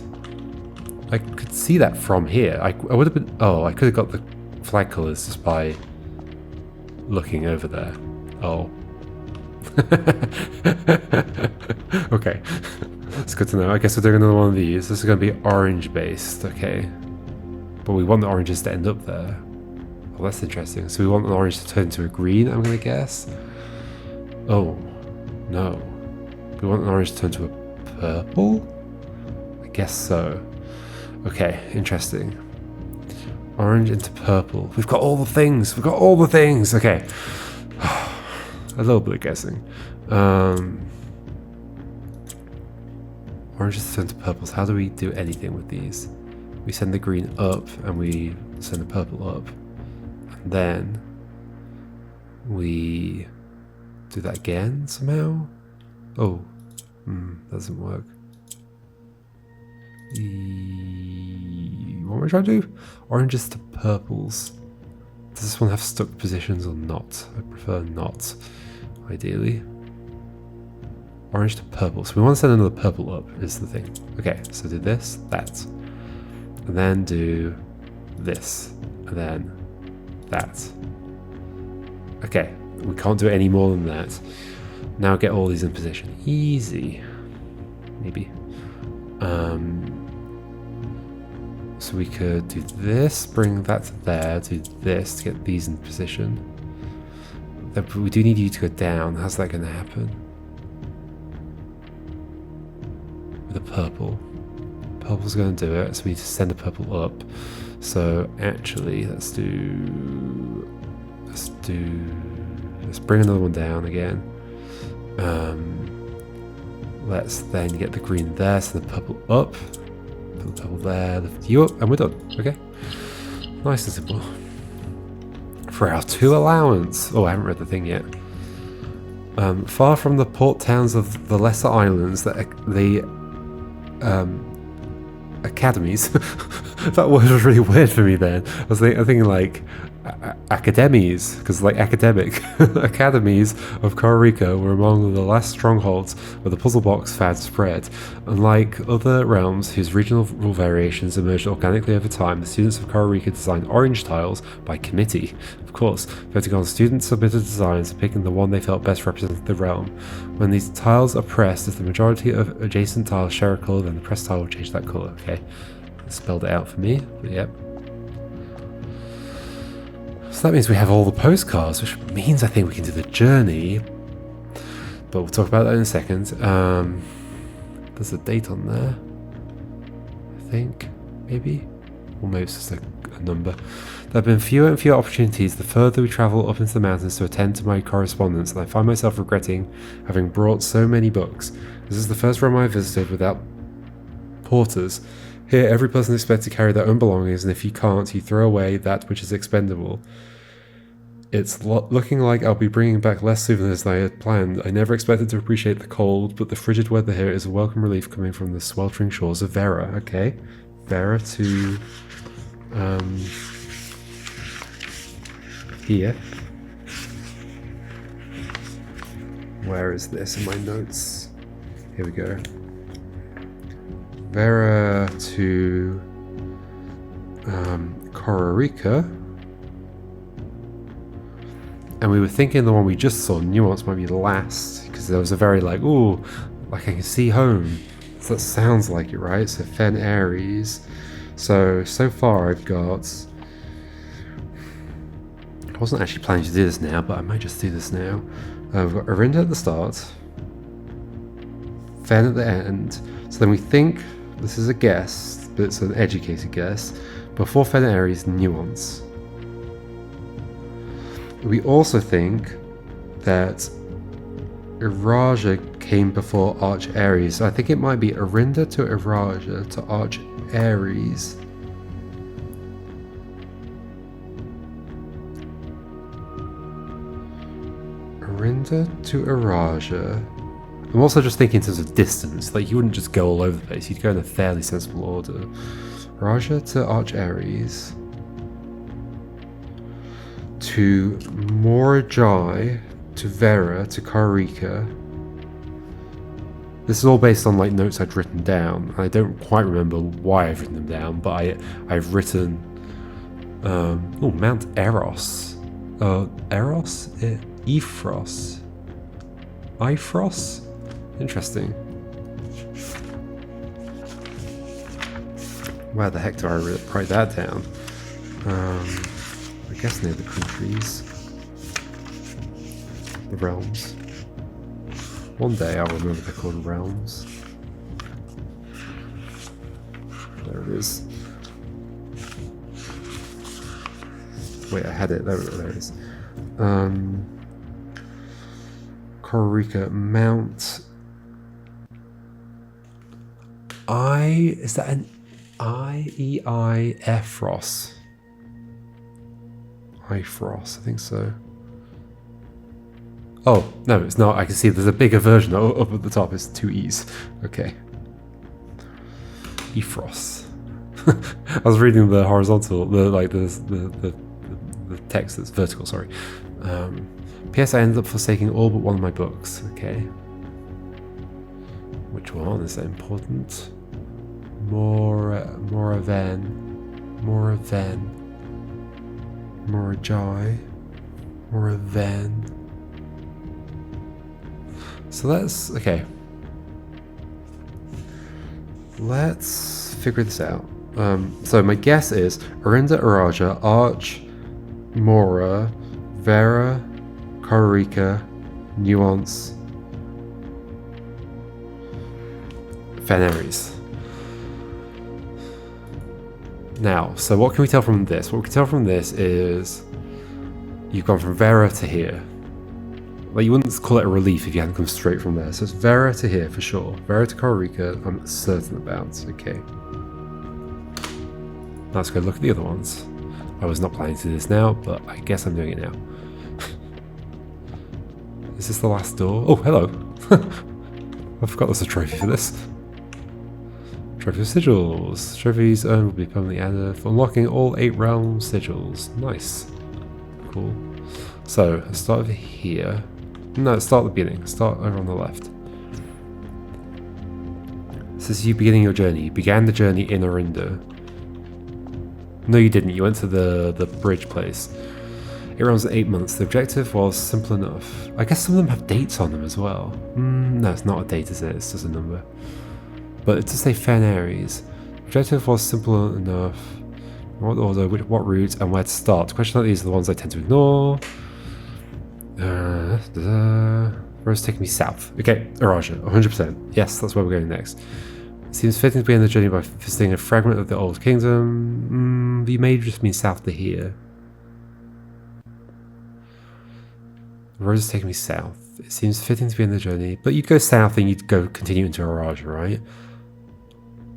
I could see that from here. I would have been, oh, I could have got the flag colours just by looking over there. Oh. Okay. It's good to know. I guess we're doing another one of these. This is going to be orange based, okay. But we want the oranges to end up there. Oh, that's interesting. So we want the orange to turn into a green, I'm going to guess. Oh, no. We want the orange to turn to a purple? I guess so. Okay, interesting. Orange into purple. We've got all the things. We've got all the things. Okay. A little bit of guessing. Oranges turn to purples. How do we do anything with these? We send the green up and we send the purple up. And then we do that again somehow? Oh, doesn't work. What am I trying to do? Oranges to purples. Does this one have stuck positions or not? I prefer not, ideally. Orange to purple. So we want to send another purple up, is the thing. Okay, so do this, that. And then do this. And then that. Okay, we can't do any more than that. Now get all these in position. Easy. Maybe. So we could do this, bring that to there, do this to get these in position. But we do need you to go down. How's that going to happen? With a purple. Purple's going to do it, so we need to send a purple up. So actually, let's bring another one down again. Let's then get the green there, so the purple up. Put the purple there, lift you up, and we're done. Okay. Nice and simple. For our 2 allowance. Oh, I haven't read the thing yet. Far from the port towns of the lesser islands, the academies. That word was really weird for me then. I was thinking like academies, because like academic academies of Costa Rica were among the last strongholds where the puzzle box fad spread. Unlike other realms whose regional rule variations emerged organically over time, the students of Costa Rica designed orange tiles by committee. Of course, voting on students submitted designs and picking the one they felt best represented the realm. When these tiles are pressed, if the majority of adjacent tiles share a colour, then the pressed tile will change that colour. Okay, spelled it out for me, but yep. So that means we have all the postcards, which means I think we can do the journey. But we'll talk about that in a second. There's a date on there, I think, maybe? Or maybe it's just a number. There have been fewer and fewer opportunities the further we travel up into the mountains to attend to my correspondence, and I find myself regretting having brought so many books. This is the first realm I visited without porters. Here, every person is expected to carry their own belongings, and if you can't, you throw away that which is expendable. It's looking like I'll be bringing back less souvenirs than I had planned. I never expected to appreciate the cold, but the frigid weather here is a welcome relief coming from the sweltering shores of Vera. Okay, Vera to here. Where is this in my notes? Here we go. Vera to Costa Rica. And we were thinking the one we just saw, Nuance, might be last, because there was a very like, ooh, like I can see home. So that sounds like it, right? So Fen Aries. So far I've got... I wasn't actually planning to do this now, but I might just do this now. We've got Arinda at the start. Fen at the end. So then we think, this is a guess, but it's an educated guess. Before Fen Aries, Nuance. We also think that Iraja came before Arch Aries. So I think it might be Arinda to Iraja to Arch Aries. Arinda to Iraja. I'm also just thinking in terms of distance. Like, you wouldn't just go all over the place. You'd go in a fairly sensible order. Raja to Arch Aries. To Morajai, to Vera, to Costa Rica. This is all based on like notes I'd written down. I don't quite remember why I've written them down, but I've written Mount Eros. Eros? Ephros. Ifros? Interesting. Where the heck do I write that down? I guess near the countries. The realms. One day I'll remember they're called realms. There it is. Wait, I had it. There it is. Costa Rica, Mount... Is that an Ephros? Ifros, I think so. Oh, no, it's not. I can see there's a bigger version up at the top. It's 2 E's. Okay. Ephros. I was reading the horizontal, the the text that's vertical, sorry. P.S. I ended up forsaking all but one of my books. Okay. Which one is that important? Moravan. Morajai. Moravan. So let's, okay. Let's figure this out. So my guess is Arinda, Araja, Arch, Mora, Vera, Kararika, Nuance, Feneries. Now, so what can we tell from this? What we can tell from this is you've gone from Vera to here. Like, you wouldn't call it a relief if you hadn't come straight from there. So it's Vera to here for sure. Vera to Kararika, I'm certain about. Okay. Let's go look at the other ones. I was not planning to do this now, but I guess I'm doing it now. Is this the last door? Oh, hello. I forgot there's a trophy for this. Trophy of sigils. Trophies earned will be permanently added for unlocking all 8 realm sigils. Nice. Cool. So, let's start over here. No, let's start at the beginning. Start over on the left. This is you beginning your journey. You began the journey in Arinda. No, you didn't. You went to the bridge place. It runs 8 months. The objective was simple enough. I guess some of them have dates on them as well. No, it's not a date, is it? It's just a number. But it does say Feneries. The objective was simple enough. What order, what route, and where to start. Questions like these are the ones I tend to ignore. Road's taking me south. Okay, Araja, 100%. Yes, that's where we're going next. It seems fitting to begin the journey by visiting a fragment of the Old Kingdom. You may just mean south to here. The road is taking me south. It seems fitting to begin the journey, but you'd go south and you'd go continue into Araja, right?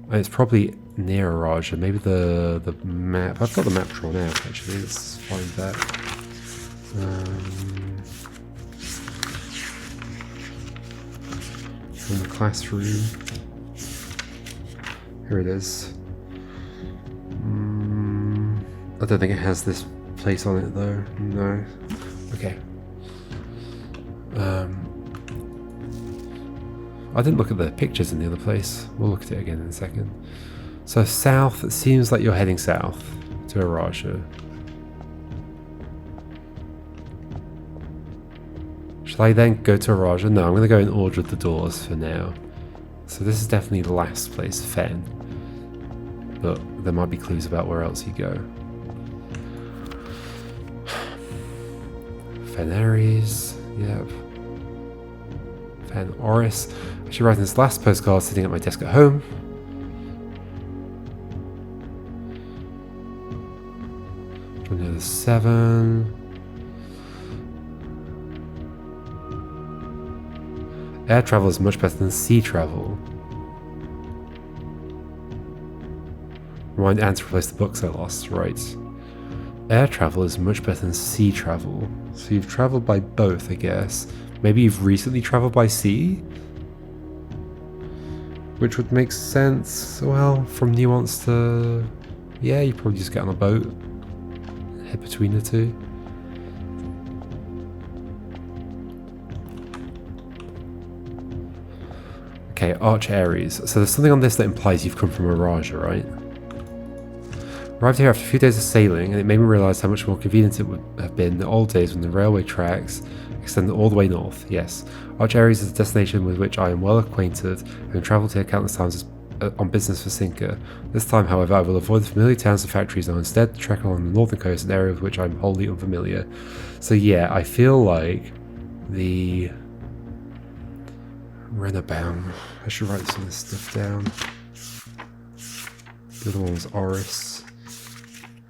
And it's probably near Araja. Maybe the map. I've got the map drawn out actually. Let's find that. From the classroom. Here it is. I don't think it has this place on it though. No. Okay. I didn't look at the pictures in the other place. We'll look at it again in a second. So south, it seems like you're heading south to Araja. Shall I then go to Araja? No, I'm going to go in order of the doors for now. So this is definitely the last place, Fen. But there might be clues about where else you go. Feneries, yep. Fen Oris. Actually writing this last postcard sitting at my desk at home. Near the 7. Air travel is much better than sea travel. Remind Anne to replace the books I lost, right. Air travel is much better than sea travel. So you've traveled by both, I guess. Maybe you've recently traveled by sea? Which would make sense, well, from Nuance to... Yeah, you probably just get on a boat. Head between the two. Okay, Arch Aries. So there's something on this that implies you've come from Araja, right? Arrived here after a few days of sailing, and it made me realise how much more convenient it would have been in the old days when the railway tracks extended all the way north. Yes, Arch Aries is a destination with which I am well acquainted, having travelled here countless times on business for Sinker. This time, however, I will avoid the familiar towns and factories and will instead trek along the northern coast, an area with which I'm wholly unfamiliar. So yeah, I feel like the... Renabaum. I should write some of this stuff down. The other one was Oris.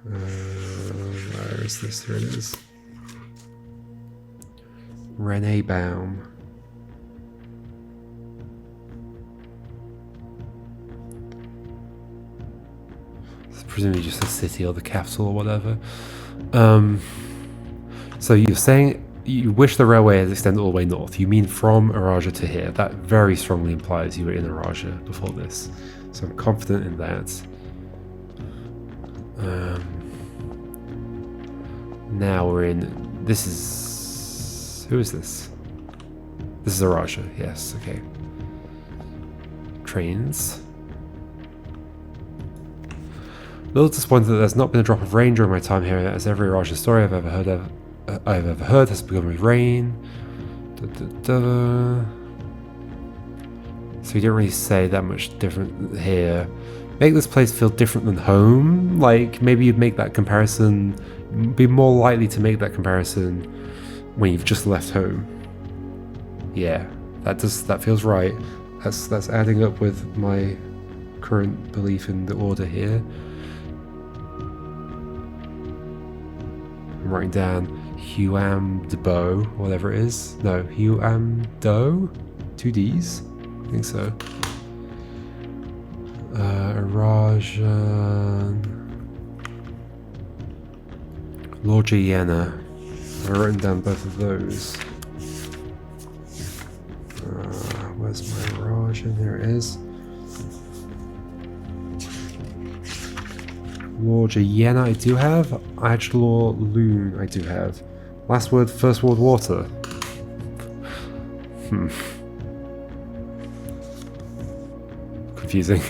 Where is this? Here it is. Renabaum. It's presumably just a city or the capital or whatever. So you're saying you wish the railway has extended all the way north. You mean from Araja to here. That very strongly implies you were in Araja before this. So I'm confident in that. Now we're in... This is... Who is this? This is a Raja, yes, okay. Trains. A little disappointed that there's not been a drop of rain during my time here, as every Raja story I've ever heard has begun with rain. So you don't really say that much different here. Make this place feel different than home. Like, maybe you'd make that comparison, be more likely to make that comparison when you've just left home. Yeah, that feels right. That's adding up with my current belief in the order here. I'm writing down Huam Debo, whatever it is. No, Huam Do? 2 Ds? I think so. Rajan. Lorgiana. I've written down both of those. Where's my Rajan? There it is. Lorgiana I do have. Adgelor Loon I do have. Last word, first word, water. Confusing.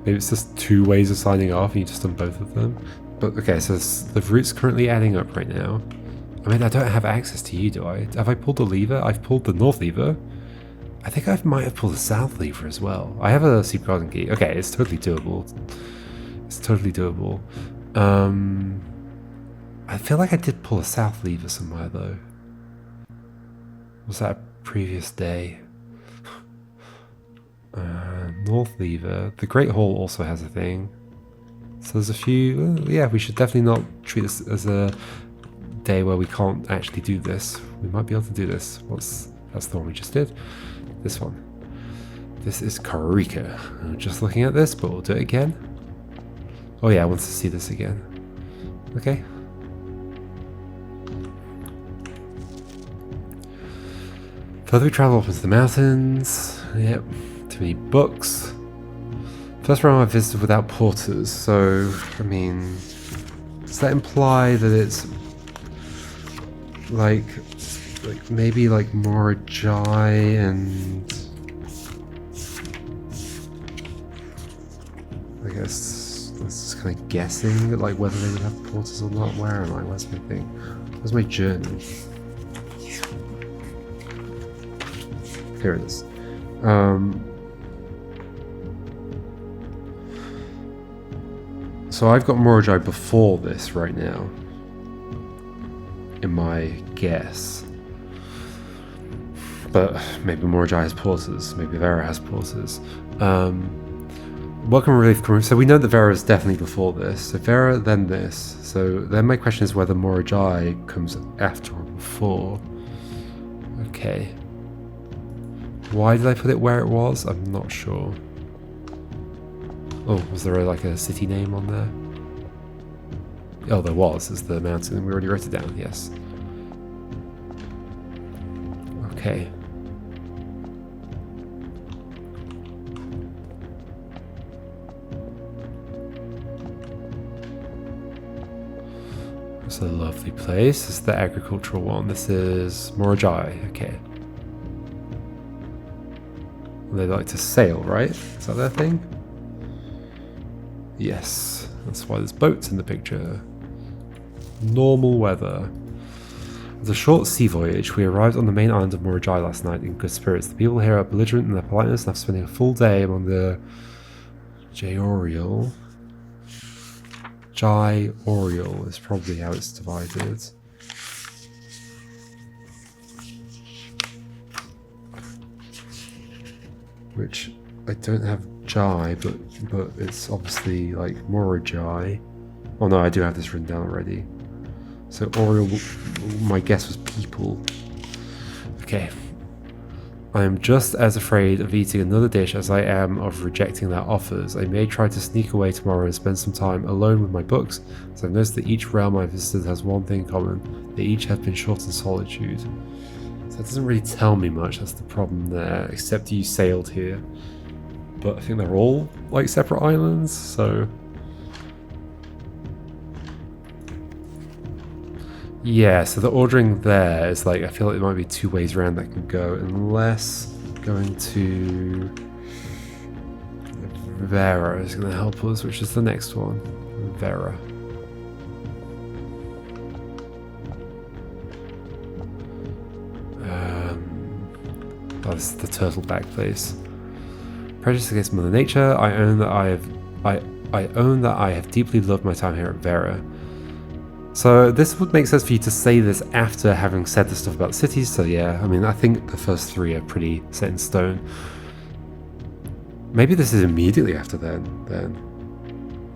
Maybe it's just 2 ways of signing off and you just done both of them. But okay, so the route's currently adding up right now. I mean, I don't have access to you, do I? Have I pulled the lever? I've pulled the north lever. I think I might have pulled the south lever as well. I have a secret garden key. Okay, it's totally doable. It's totally doable. I feel like I did pull a south lever somewhere though. Was that a previous day? North lever. The Great Hall also has a thing. So there's a few... yeah, we should definitely not treat this as a day where we can't actually do this. We might be able to do this. That's the one we just did. This one. This is Karika. I'm just looking at this, but we'll do it again. Oh yeah, I want to see this again. Okay. Further we travel up into the mountains. Yep. Too many books. First round I visited without porters, so I mean, does that imply that it's like maybe like Morajai and I guess that's just kind of guessing like whether they would have porters or not. Where am I? Where's my thing? Where's my journey? Here it is. So I've got Morajai before this right now, in my guess. But maybe Morajai has porters, maybe Vera has porters. Welcome Relief Crew. So we know that Vera is definitely before this. So Vera, then this. So then my question is whether Morajai comes after or before. Okay. Why did I put it where it was? I'm not sure. Oh, was there like a city name on there? Oh, there was. It's the mountain. We already wrote it down, yes. Okay. It's a lovely place. This is the agricultural one. This is Morajai. Okay. They like to sail, right? Is that their thing? Yes. That's why there's boats in the picture. Normal weather. As a short sea voyage, we arrived on the main island of Morajai last night in good spirits. The people here are belligerent in their politeness, and after spending a full day among the Jai-Oriole. Jai-Oriole is probably how it's divided. Which I don't have Jai, but it's obviously like Morajai. Oh no, I do have this written down already. So Oriole, my guess was people. Okay. I am just as afraid of eating another dish as I am of rejecting their offers. I may try to sneak away tomorrow and spend some time alone with my books, as I've noticed that each realm I've visited has one thing in common. They each have been short in solitude. So that doesn't really tell me much, that's the problem there, except you sailed here. But I think they're all like separate islands, so... Yeah, so the ordering there is like, I feel like there might be two ways around that can go, unless going to Vera is going to help us, which is the next one. Vera. Oh, this is the turtle back place. Prejudice against Mother Nature. I own that I have deeply loved my time here at Vera. So this would make sense for you to say this after having said the stuff about cities. So yeah, I mean, I think the first three are pretty set in stone. Maybe this is immediately after then.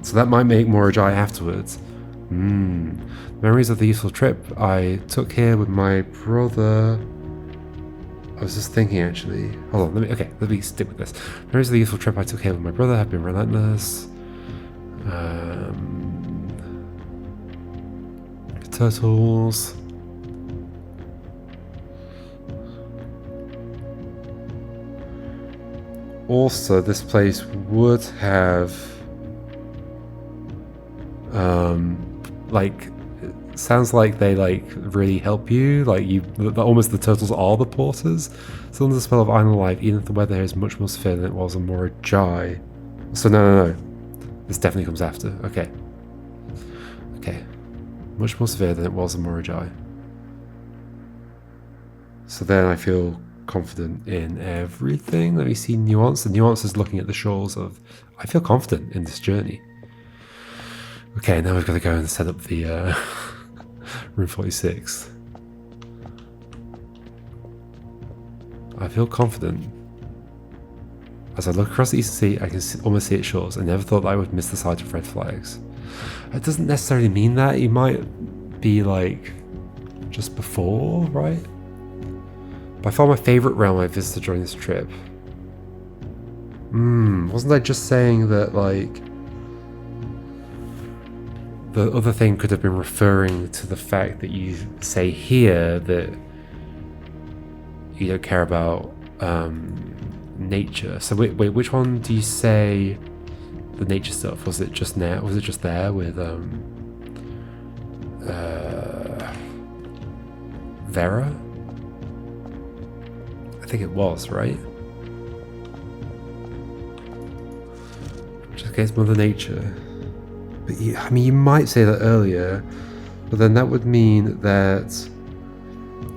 So that might make Morajai afterwards. Memories of the useful trip I took here with my brother. I was just thinking, actually. Hold on, let me stick with this. Memories of the useful trip I took here with my brother have been relentless. Turtles. Also, this place would have like, it sounds like they like really help you, like almost the turtles are the porters. Still under the spell of I'm alive, even if the weather here is much more severe than it was on Morajai. So no, this definitely comes after. Okay, much more severe than it was on Morajai. So then I feel confident in everything. Let me see nuance. The nuance is looking at the shores of, I feel confident in this journey. Okay, now we've got to go and set up the room 46. I feel confident. As I look across the eastern sea, I can almost see its shores. I never thought that I would miss the sight of red flags. It doesn't necessarily mean that. You might be like just before, right? By far my favourite realm I visited during this trip. Wasn't I just saying that, like, the other thing could have been referring to the fact that you say here that you don't care about nature. So wait, which one do you say the nature stuff? Was it just now? Was it just there with Vera? I think it was, right? Just against Mother Nature. But I mean, you might say that earlier, but then that would mean that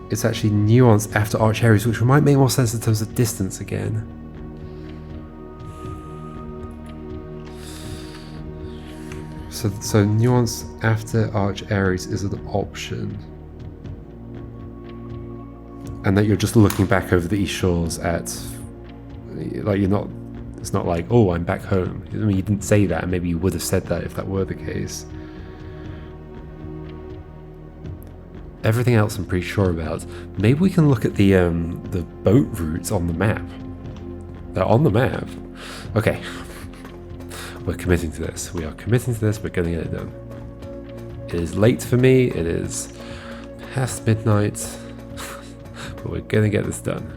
it's actually nuance after Arch Aries, which might make more sense in terms of distance again. So nuance after Arch Aries is an option. And that you're just looking back over the East Shores at, like, you're not, it's not like, oh, I'm back home. I mean, you didn't say that, and maybe you would have said that if that were the case. Everything else I'm pretty sure about. Maybe we can look at the boat routes on the map. They're on the map. Okay. We're committing to this. We are committing to this. We're going to get it done. It is late for me. It is past midnight. But we're going to get this done.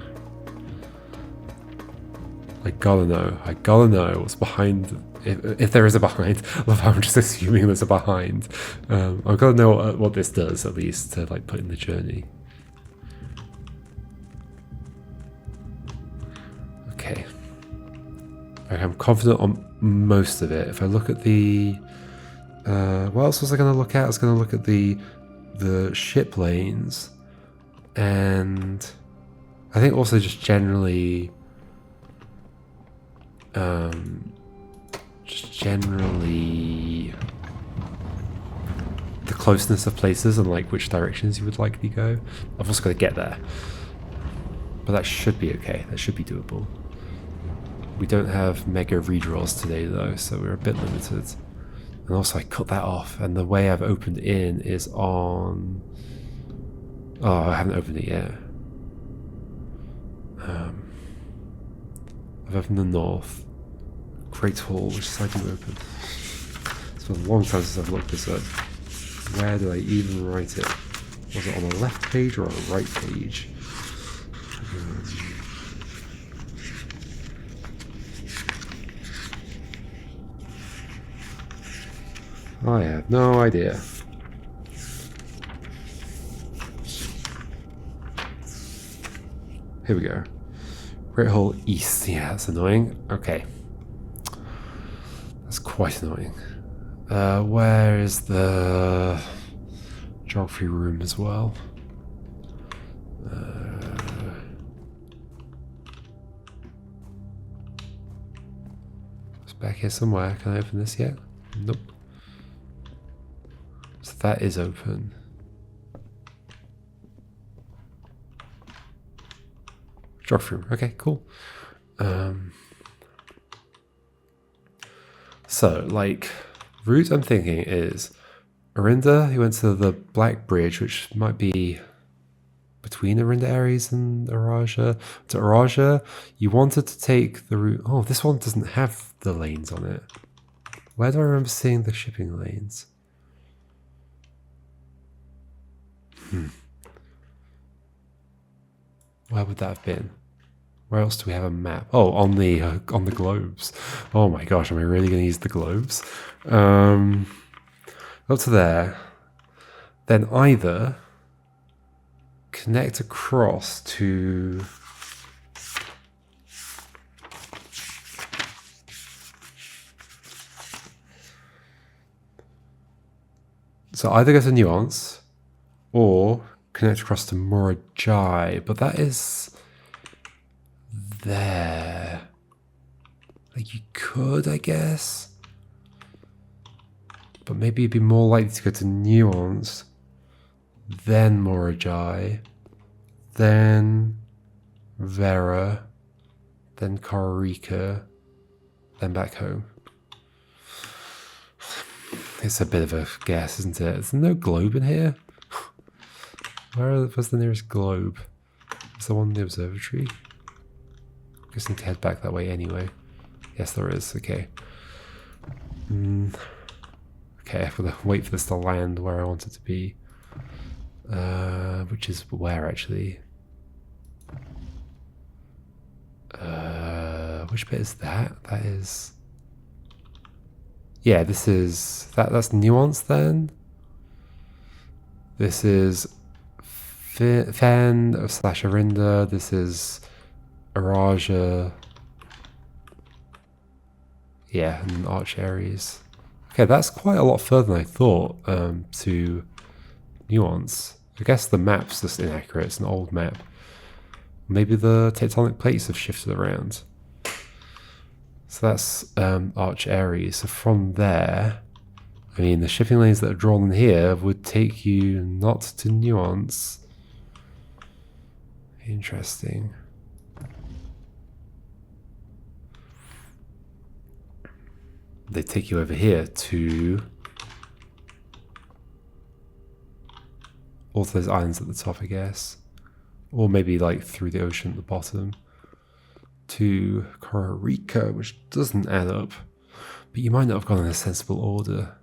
I gotta know what's behind, if there is a behind. I love how I'm just assuming there's a behind. I've got to know what this does, at least, to like put in the journey. Okay. I'm confident on most of it. If I look at the, what else was I going to look at? I was going to look at the ship lanes, and I think also just generally. Just generally the closeness of places and like which directions you would likely go. I've also got to get there, but that should be okay. That should be doable. We don't have mega redraws today though, so we're a bit limited. And also I cut that off, and the way I've opened in is on, oh, I haven't opened it yet. I've opened the north. Great Hall, which side do you open? It's been a long time since I've looked this up. Where do I even write it? Was it on the left page or on the right page? I have no idea. Here we go. Great Hall East. Yeah, that's annoying. Okay. That's quite annoying. Where is the geography room as well? It's back here somewhere. Can I open this yet? Nope. So that is open. Geography room. Okay, cool. So, like, route I'm thinking is Arinda, you went to the Black Bridge, which might be between Arinda Ares and Araja. To Araja, you wanted to take the route. Oh, this one doesn't have the lanes on it. Where do I remember seeing the shipping lanes? Where would that have been? Where else do we have a map? Oh, on the globes. Oh my gosh, am I really going to use the globes? Up to there. Then either connect across to so either go to Nuance or connect across to Morajai, but that is there. Like you could, I guess. But maybe you'd be more likely to go to Nuance, then Morajai, then Vera, then Karika, then back home. It's a bit of a guess, isn't it? There's no globe in here. Where's the nearest globe? Is there one in the observatory? I guess I need to head back that way anyway. Yes, there is. Okay. Okay, I have to wait for this to land where I want it to be. Which is where, actually? Which bit is that? That is... Yeah, this is... That's Nuance, then? This is... Fen / Arinda. This is... Araja. Yeah, and Arch Ares. Okay, that's quite a lot further than I thought to Nuance. I guess the map's just inaccurate. It's an old map. Maybe the tectonic plates have shifted around. So that's Arch Ares. So from there, I mean, the shipping lanes that are drawn in here would take you not to Nuance. Interesting. They take you over here to all of those islands at the top, I guess. Or maybe like through the ocean at the bottom to Karika, which doesn't add up. But you might not have gone in a sensible order.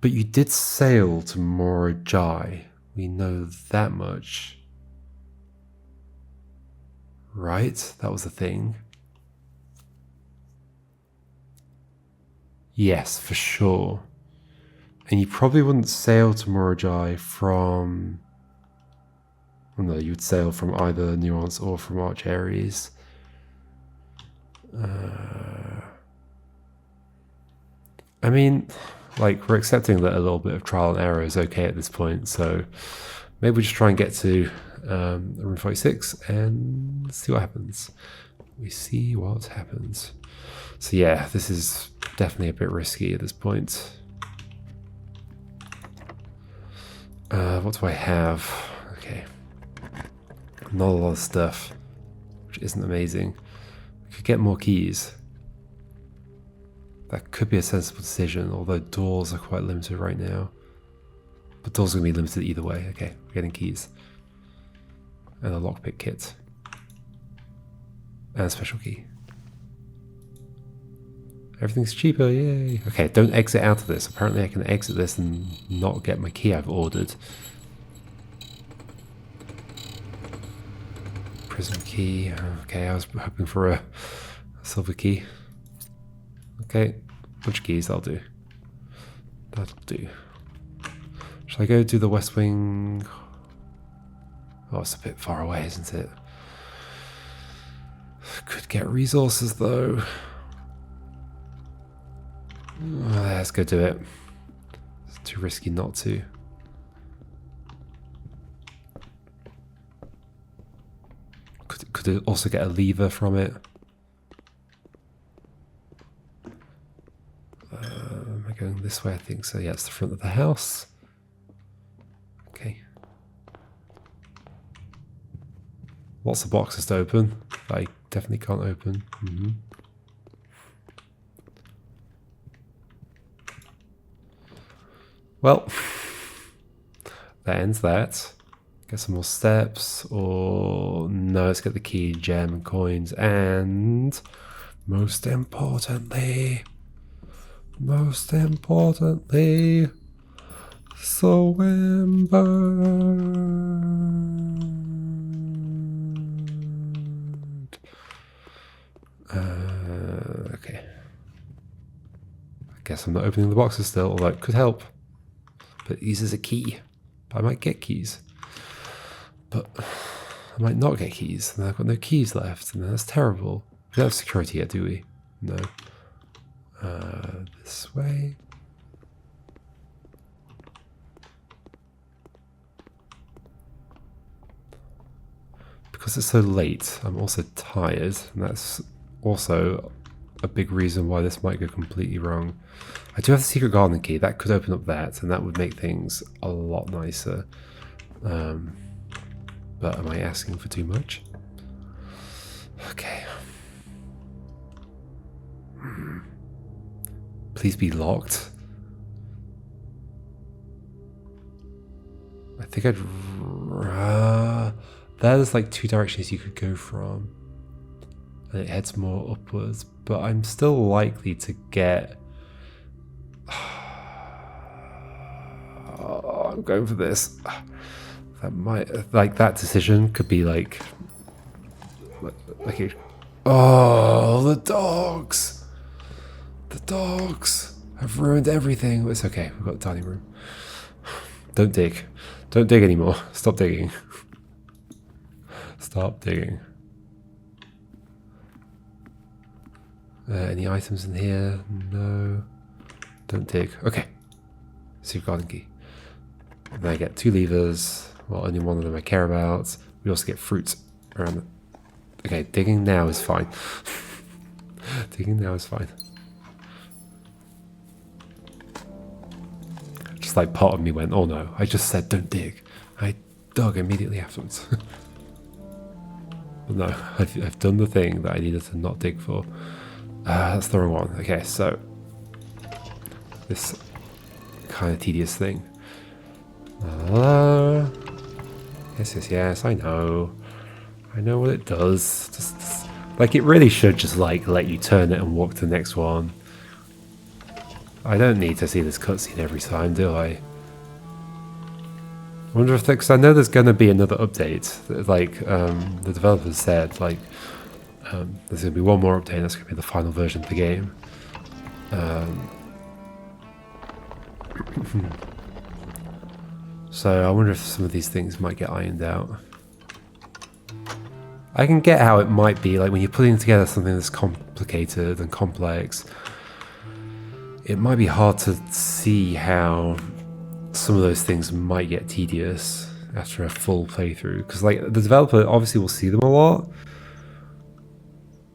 But you did sail to Morajai. We know that much. Right? That was the thing. Yes, for sure. And you probably wouldn't sail to Morajai from... Well, no, you would sail from either Nuance or from Arch Ares. I mean, like, we're accepting that a little bit of trial and error is okay at this point, so maybe we just try and get to Room 46 and see what happens. We see what happens. So yeah, this is definitely a bit risky at this point. What do I have? Okay. Not a lot of stuff, which isn't amazing. We could get more keys. That could be a sensible decision, although doors are quite limited right now. But doors are going to be limited either way. Okay, we're getting keys. And a lockpick kit. And a special key. Everything's cheaper, yay. Okay, don't exit out of this. Apparently I can exit this and not get my key I've ordered. Prism key. Okay, I was hoping for a silver key. Okay, bunch of keys, that'll do. That'll do. Shall I go do the West Wing? Oh, it's a bit far away, isn't it? Could get resources though. Let's go do it. It's too risky not to. Could also get a lever from it. Am I going this way? I think so. Yeah, it's the front of the house. Okay. Lots of boxes to open. I definitely can't open. Well, that ends that. Get some more steps, or no, let's get the key, gem, and coins, and most importantly, Swinburne. Okay. I guess I'm not opening the boxes still, although it could help. But these is a key. I might get keys. But I might not get keys, and I've got no keys left, and that's terrible. We don't have security yet, do we? No. This way. Because it's so late, I'm also tired, and that's also a big reason why this might go completely wrong. I do have the secret garden key. That could open up that, and that would make things a lot nicer. But am I asking for too much? Okay. Please be locked. I think I'd... there's like two directions you could go from. And it heads more upwards. But I'm still likely to get... Oh, I'm going for this. That might... Like, that decision could be like... Oh, the dogs! The dogs have ruined everything. It's okay, we've got the dining room. Don't dig. Don't dig anymore. Stop digging. Stop digging. Any items in here? No. Don't dig. Okay. Secret garden key. And then I get 2 levers. Well, only one of them I care about. We also get fruit around the... Okay, digging now is fine. Digging now is fine. Just like part of me went, oh no, I just said don't dig. I dug immediately afterwards. But no, I've done the thing that I needed to not dig for. That's the wrong one. Okay, so this kind of tedious thing. Yes, I know. I know what it does. Just like, it really should just like let you turn it and walk to the next one. I don't need to see this cutscene every time, do I? I wonder if, because I know there's going to be another update. Like, the developers said, like, there's going to be one more update, and that's going to be the final version of the game. So I wonder if some of these things might get ironed out. I can get how it might be, like when you're putting together something that's complicated and complex, it might be hard to see how some of those things might get tedious after a full playthrough. Because like the developer obviously will see them a lot,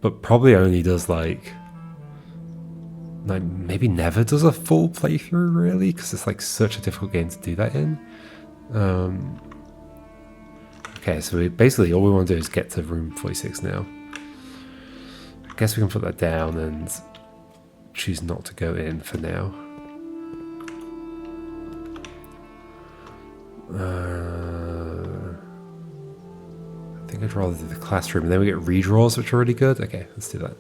but probably only does like maybe never does a full playthrough really, because it's like such a difficult game to do that in. Okay, so basically all we want to do is get to room 46 now. I guess we can put that down and choose not to go in for now. I think I'd rather do the classroom, and then we get redraws, which are really good. Okay, let's do that.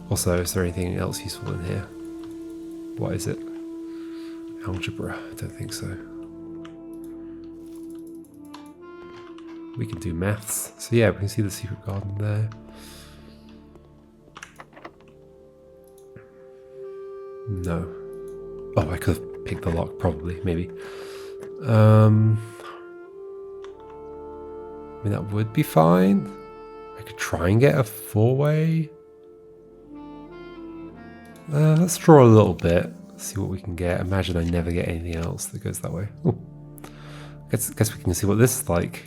Also, is there anything else useful in here? What is it? Algebra? I don't think so. We can do maths. So yeah, we can see the secret garden there. No. Oh, I could have picked the lock, probably, maybe. I mean, that would be fine. I could try and get a 4-way. Let's draw a little bit. See what we can get. Imagine I never get anything else that goes that way. Ooh. Guess we can see what this is like.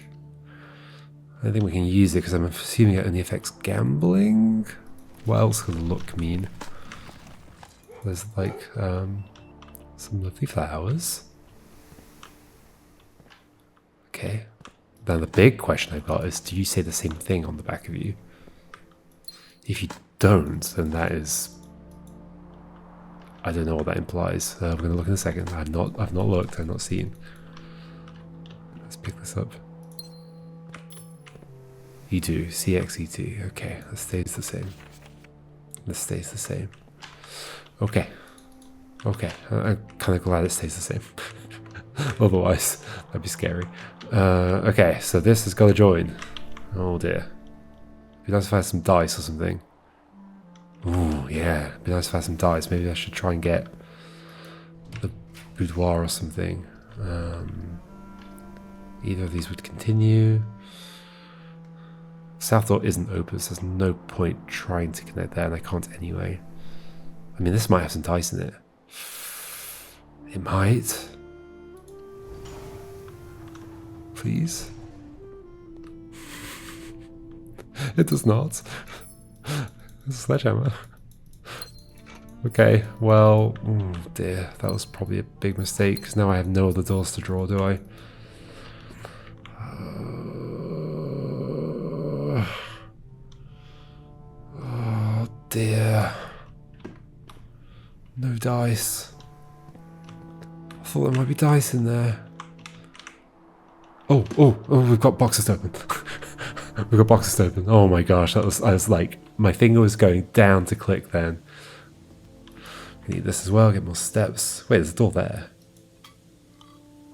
I don't think we can use it because I'm assuming it only affects gambling. What else could look mean? There's like some lovely flowers. Okay. Now the big question I've got is, do you say the same thing on the back of you? If you don't, then that is... I don't know what that implies. We're going to look in a second. I've not looked. I've not seen. Let's pick this up. You do. CXET. Okay, that stays the same. This stays the same. Okay. Okay. I'm kind of glad it stays the same. Otherwise, that'd be scary. Okay, so this has got to join. Oh dear. Be nice if I had some dice or something. Ooh, yeah. Be nice if I had some dice. Maybe I should try and get the boudoir or something. Either of these would continue. South door isn't open, so there's no point trying to connect there, and I can't anyway. I mean, this might have some dice in it. It might. Please. It does not. It's a sledgehammer. Okay, well, oh dear, that was probably a big mistake, because now I have no other doors to draw, do I? Oh dear. No dice. I thought there might be dice in there. Oh, we've got boxes to open. We've got boxes to open. Oh my gosh, I was like, my finger was going down to click then. We need this as well, get more steps. Wait, there's a door there.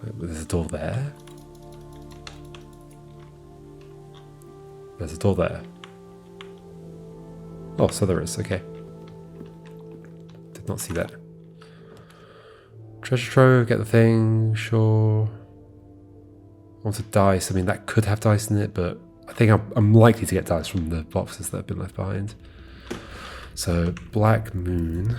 Wait, there's a door there? There's a door there. Oh, so there is, okay. Did not see that. Treasure trove, get the thing, sure. Wanted dice. I mean, that could have dice in it, but I think I'm likely to get dice from the boxes that have been left behind. So, Black Moon.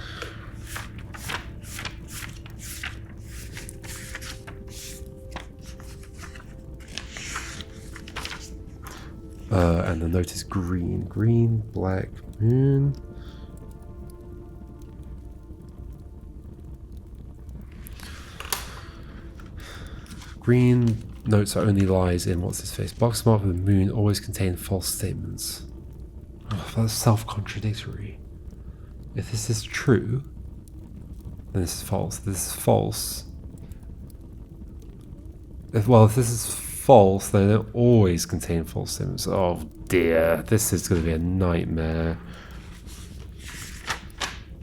And the note is green. Green, Black Moon. Green notes are only lies in what's his face. Box marked with a moon always contain false statements. Oh, that's self-contradictory. If this is true, then this is false. This is false. If this is false, then it always contain false statements. Oh dear, this is going to be a nightmare.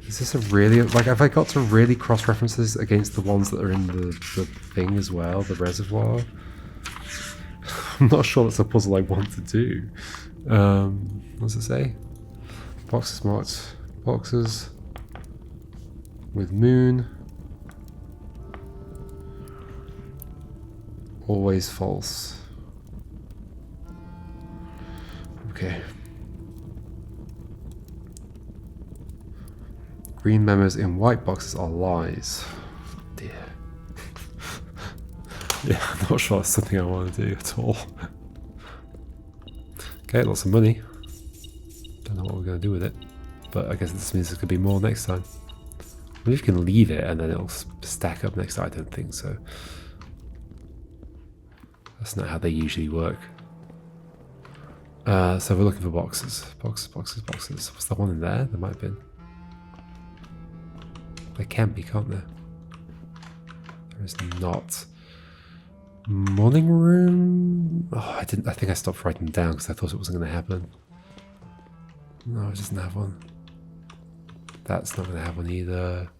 Is this a really, like, have I got to really cross-references against the ones that are in the thing as well, the reservoir? I'm not sure that's a puzzle I want to do. What's it say? Boxes marked. Boxes with moon. Always false. Okay. Green memos in white boxes are lies. Dear. Yeah, I'm not sure that's something I want to do at all. Okay, lots of money. Don't know what we're going to do with it. But I guess this means there could be more next time. Maybe you can leave it and then it'll stack up next time. I don't think so. That's not how they usually work. So we're looking for boxes. Boxes. Was there one in there? There might have been. There can be, can't there? There is not. Morning room? Oh, I think I stopped writing them down because I thought it wasn't going to happen. No, it doesn't have one. That's not going to have one either.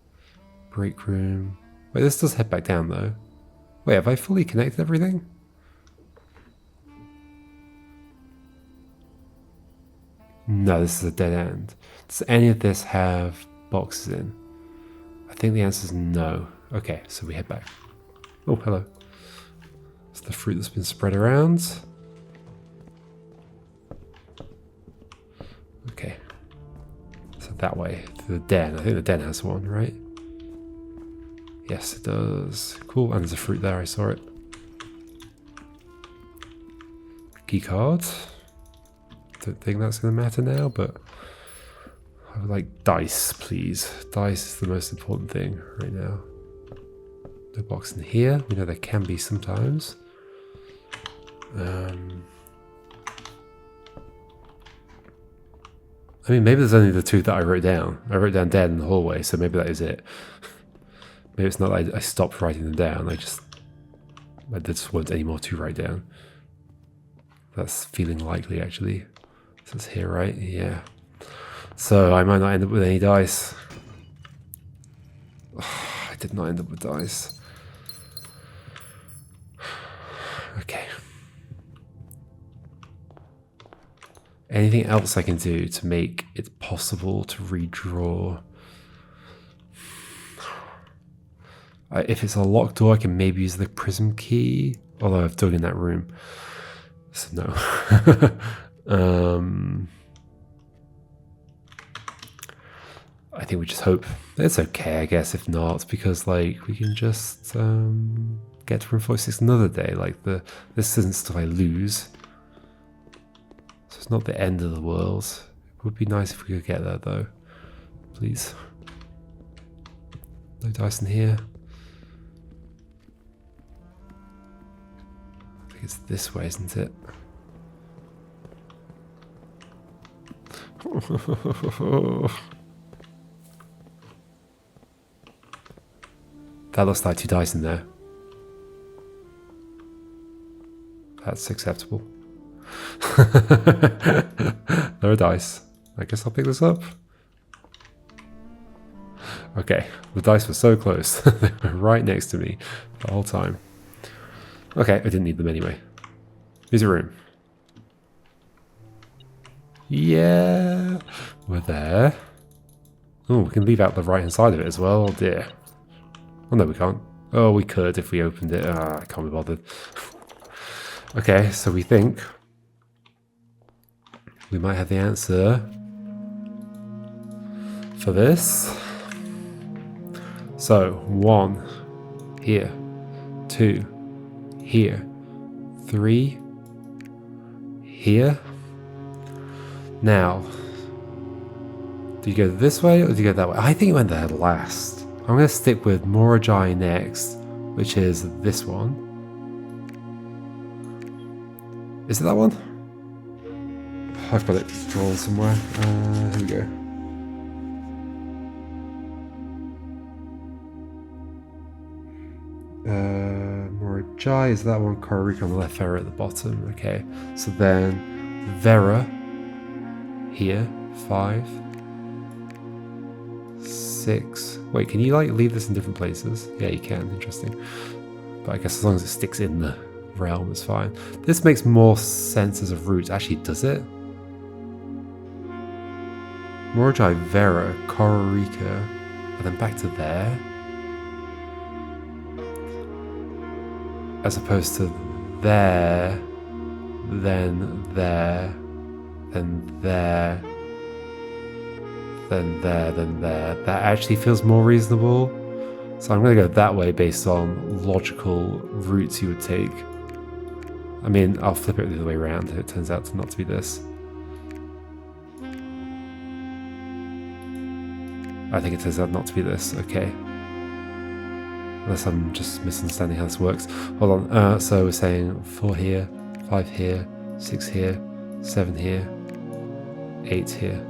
Break room. Wait, this does head back down though. Wait, have I fully connected everything? No, this is a dead end. Does any of this have boxes in? I think the answer is no. Okay, so we head back. Oh, hello. It's the fruit that's been spread around. that way, to the den. I think the den has one, right? Yes, it does. Cool, and there's a fruit there, I saw it. Key card. Don't think that's going to matter now, but I would like dice, please. Dice is the most important thing right now. No box in here. We know there can be sometimes. I mean, maybe there's only the two that I wrote down. I wrote down dead in the hallway, so maybe that is it. Maybe it's not like I stopped writing them down. I just want any more to write down. That's feeling likely, actually. So it's here, right? Yeah. So I might not end up with any dice. I did not end up with dice. Okay. Anything else I can do to make it possible to redraw? If it's a locked door, I can maybe use the prism key. Although I've dug in that room. So no. I think we just hope. It's okay, I guess, if not, because like we can just get to room 46 another day. Like this isn't stuff I lose. So it's not the end of the world. It would be nice if we could get there though. Please. No dice in here. I think it's this way, isn't it? That looks like 2 dice in there. That's acceptable. There are dice. I guess I'll pick this up. Okay, the dice were so close. They were right next to me the whole time. Okay, I didn't need them anyway. Here's a room. Yeah, we're there. Oh, we can leave out the right-hand side of it as well. Oh dear. Oh no, we can't. Oh, we could if we opened it. I can't be bothered. Okay, so we think we might have the answer for this. So 1 here, 2 here, 3 here. Now, do you go this way or do you go that way? I think you went there last. I'm going to stick with Morajai next, which is this one. Is it that one? I've got it drawn somewhere. Here we go. Morajai is that one. Kororika on the left, Vera at the bottom. Okay, so then Vera here, 5, 6. Wait, can you like leave this in different places? Yeah, you can. Interesting. But I guess as long as it sticks in the realm, it's fine. This makes more sense as a route. Actually, does it? Morajai, Vera, Kororika, and then back to there. As opposed to there, then there, then there, then there, then there. That actually feels more reasonable. So I'm going to go that way based on logical routes you would take. I mean, I'll flip it the other way around if it turns out to not to be this. I think it turns out not to be this. Okay. Unless I'm just misunderstanding how this works. Hold on. So we're saying 4 here, 5 here, 6 here, 7 here, 8 here.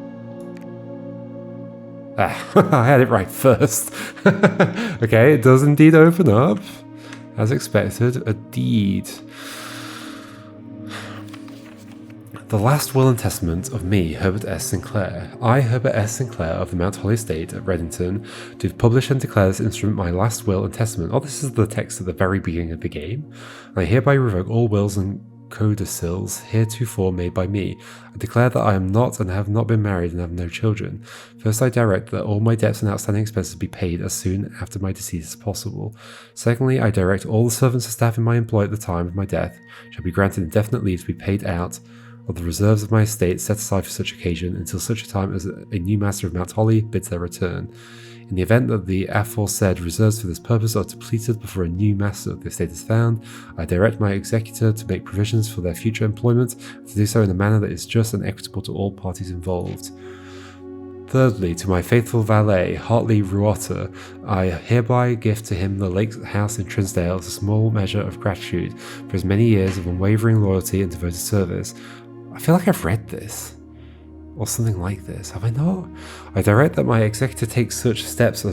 Ah, I had it right first. Okay, it does indeed open up. As expected, a deed. The last will and testament of me, Herbert S. Sinclair. I, Herbert S. Sinclair of the Mount Holly Estate at Reddington, do publish and declare this instrument my last will and testament. Oh, this is the text at the very beginning of the game. I hereby revoke all wills and codicils heretofore made by me. I declare that I am not and have not been married and have no children. First, I direct that all my debts and outstanding expenses be paid as soon after my decease as possible. Secondly, I direct all the servants and staff in my employ at the time of my death shall be granted indefinite leave to be paid out of the reserves of my estate set aside for such occasion until such a time as a new master of Mount Holly bids their return. In the event that the aforesaid reserves for this purpose are depleted before a new master of the estate is found, I direct my executor to make provisions for their future employment, and to do so in a manner that is just and equitable to all parties involved. Thirdly, to my faithful valet, Hartley Ruotter, I hereby gift to him the lake house in Trinsdale as a small measure of gratitude for his many years of unwavering loyalty and devoted service. I feel like I've read this. Or something like this, have I not? I direct that my executor take such steps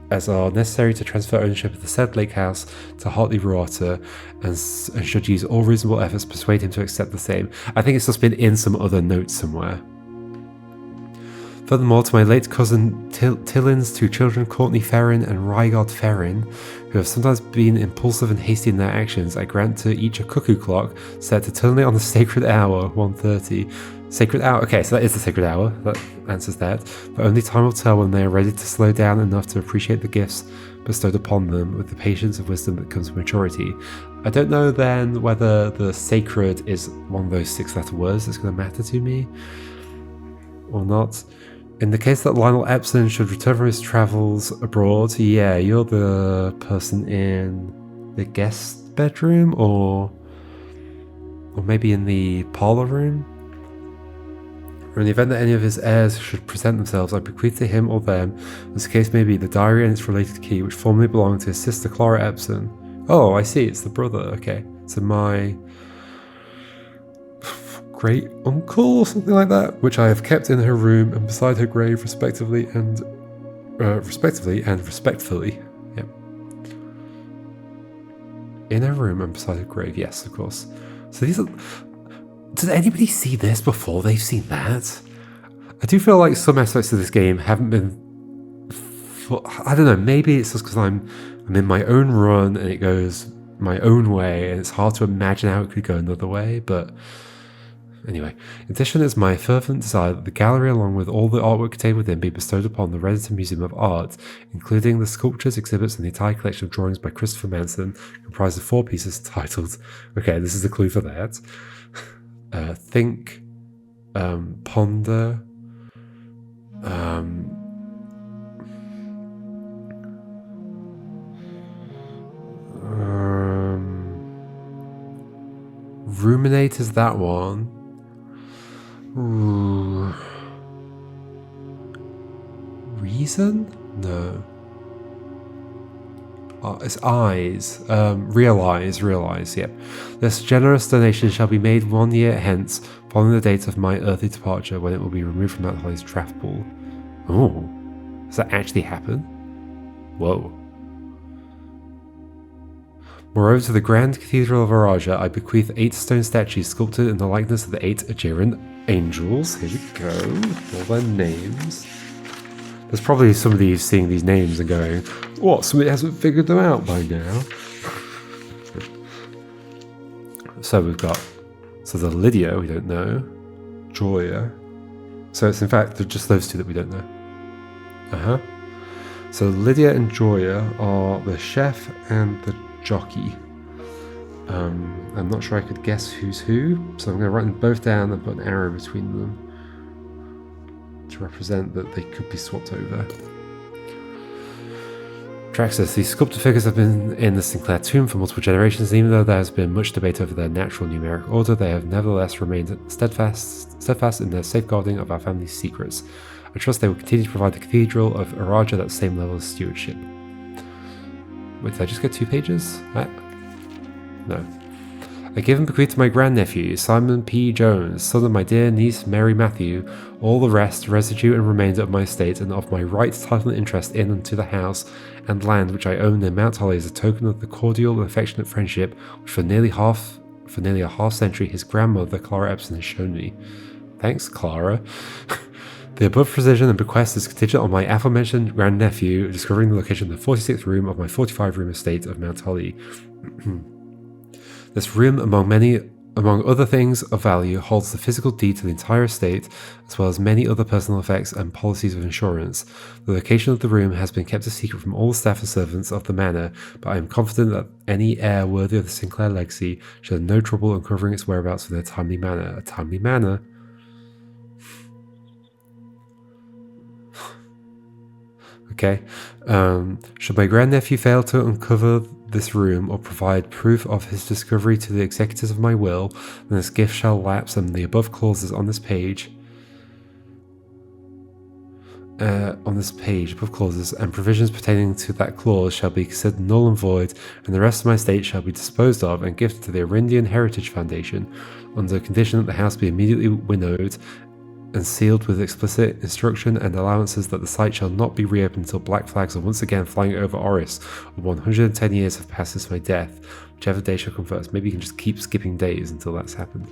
as are necessary to transfer ownership of the said lake house to Hartley Ruotter, and should use all reasonable efforts to persuade him to accept the same. I think it's just been in some other notes somewhere. Furthermore, to my late cousin Tillin's two children, Courtney Ferrin and Rygard Ferrin, who have sometimes been impulsive and hasty in their actions, I grant to each a cuckoo clock set eternally on the sacred hour, 1:30. Sacred hour? Okay, so that is the sacred hour. That answers that. But only time will tell when they are ready to slow down enough to appreciate the gifts bestowed upon them with the patience and wisdom that comes with maturity. I don't know then whether the sacred is one of those 6-letter words that's going to matter to me or not. In the case that Lionel Epson should return from his travels abroad, yeah, you're the person in the guest bedroom or maybe in the parlor room. Or in the event that any of his heirs should present themselves, I bequeath to him or them, as the case may be, the diary and its related key, which formerly belonged to his sister Clara Epson. Oh, I see, it's the brother, okay. So my great uncle or something like that, which I have kept in her room and beside her grave respectively and respectfully. Yep. In her room and beside her grave, yes, of course. So these are... Did anybody see this before they've seen that? I do feel like some aspects of this game haven't been... I don't know, maybe it's just because I'm in my own run and it goes my own way and it's hard to imagine how it could go another way, but... Anyway, in addition, it's my fervent desire that the gallery, along with all the artwork contained within, be bestowed upon the Reddington Museum of Art, including the sculptures, exhibits, and the entire collection of drawings by Christopher Manson, comprised of 4 pieces titled... Okay, this is the clue for that. Think, ponder, ruminate is that one. Ooh. Reason? No. It's eyes. Realize, yep. This generous donation shall be made 1 year hence, following the date of my earthly departure, when it will be removed from Mount Holly's draft pool. Oh, does that actually happen? Whoa. Moreover, to the Grand Cathedral of Araja, I bequeath 8 stone statues sculpted in the likeness of the 8 adjacent angels. Here we go. All their names. There's probably somebody seeing these names and going, what, somebody hasn't figured them out by now? So we've got, the Lydia we don't know, Joya. So it's in fact just those 2 that we don't know. So Lydia and Joya are the chef and the jockey. I'm not sure I could guess who's who, so I'm going to write them both down and put an arrow between them to represent that they could be swapped over. Traxxas. These sculpted figures have been in the Sinclair tomb for multiple generations, and even though there has been much debate over their natural numeric order, they have nevertheless remained steadfast in their safeguarding of our family's secrets. I trust they will continue to provide the Cathedral of Araja that same level of stewardship. Wait, did I just get 2 pages? No. I give and bequeath to my grandnephew, Simon P. Jones, son of my dear niece Mary Matthew, all the rest, residue and remainder of my estate, and of my right, title and interest in and to the house and land which I own near Mount Holly as a token of the cordial and affectionate friendship which for nearly a half century his grandmother Clara Epson has shown me. Thanks, Clara. The above precision and bequest is contingent on my aforementioned grandnephew discovering the location of the 46th room of my 45-room estate of Mount Holly. This room, among many among other things of value, holds the physical deed to the entire estate, as well as many other personal effects and policies of insurance. The location of the room has been kept a secret from all the staff and servants of the manor, but I am confident that any heir worthy of the Sinclair legacy should have no trouble uncovering its whereabouts in a timely manner. A timely manner? Okay. Should my grandnephew fail to uncover this room or provide proof of his discovery to the executors of my will, then this gift shall lapse, and the above clauses on this page, above clauses, and provisions pertaining to that clause shall be considered null and void, and the rest of my estate shall be disposed of and gifted to the Arindian Heritage Foundation, under condition that the house be immediately winnowed and sealed with explicit instruction and allowances that the site shall not be reopened until black flags are once again flying over Oris, or 110 years have passed since my death, whichever day shall come first. Maybe you can just keep skipping days until that's happened.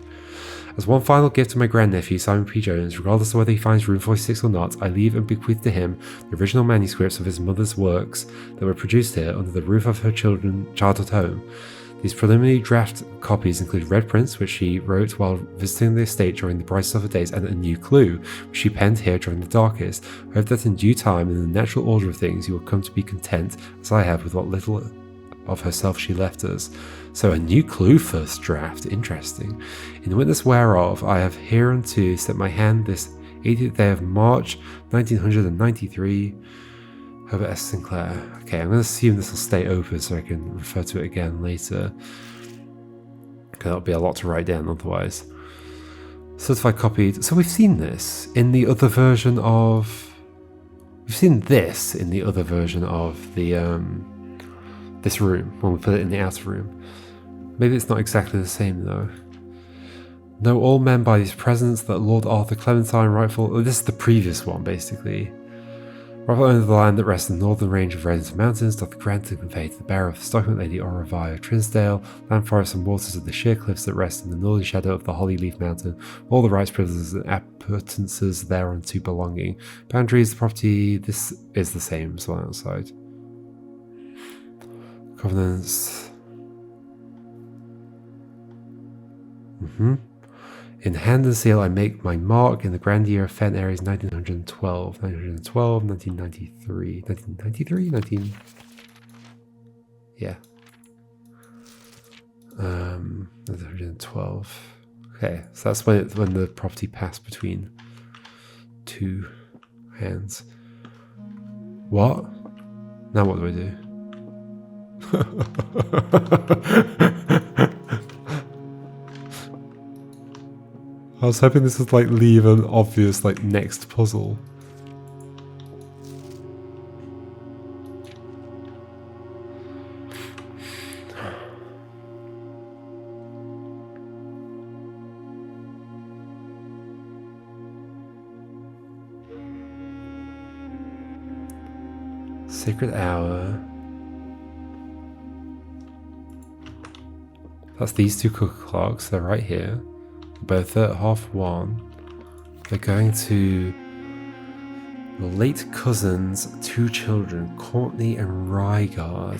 As one final gift to my grandnephew, Simon P. Jones, regardless of whether he finds room 46 or not, I leave and bequeath to him the original manuscripts of his mother's works that were produced here under the roof of her childhood home. These preliminary draft copies include red prints, which she wrote while visiting the estate during the brightest of her days, and a new clue, which she penned here during the darkest. I hope that in due time, in the natural order of things, you will come to be content, as I have, with what little of herself she left us. So a new clue first draft, interesting. In witness whereof, I have hereunto set my hand this 80th day of March, 1993, Herbert S. Sinclair. Okay, I'm going to assume this will stay open so I can refer to it again later. Okay, that'll be a lot to write down otherwise. Certified copied. So we've seen this in the other version of... We've seen this in the other version of the this room, when we put it in the outer room. Maybe it's not exactly the same though. Know all men by these presents that Lord Arthur Clementine rightful... Oh, this is the previous one, basically. Rightful owner of the land that rests in the northern range of Redington Mountains, doth grant and convey to the bearer of the Stockholm Lady Orovai of Trinsdale, land forests and waters of the sheer cliffs that rest in the northern shadow of the Holly Leaf Mountain, all the rights, privileges, and appetences thereunto belonging. Boundaries, the property, this is the same as one outside. Covenants. In hand and seal, I make my mark in the grand year of Fen Aries 1912, 1993, 1993, yeah. 1912. Okay, so that's when the property passed between two hands. What? Now what do I do? I was hoping this would leave an obvious next puzzle. Sacred hour. That's these two cooker clocks. They're right here. Both at 1:30. They're going to your late cousin's two children, Courtney and Rygard.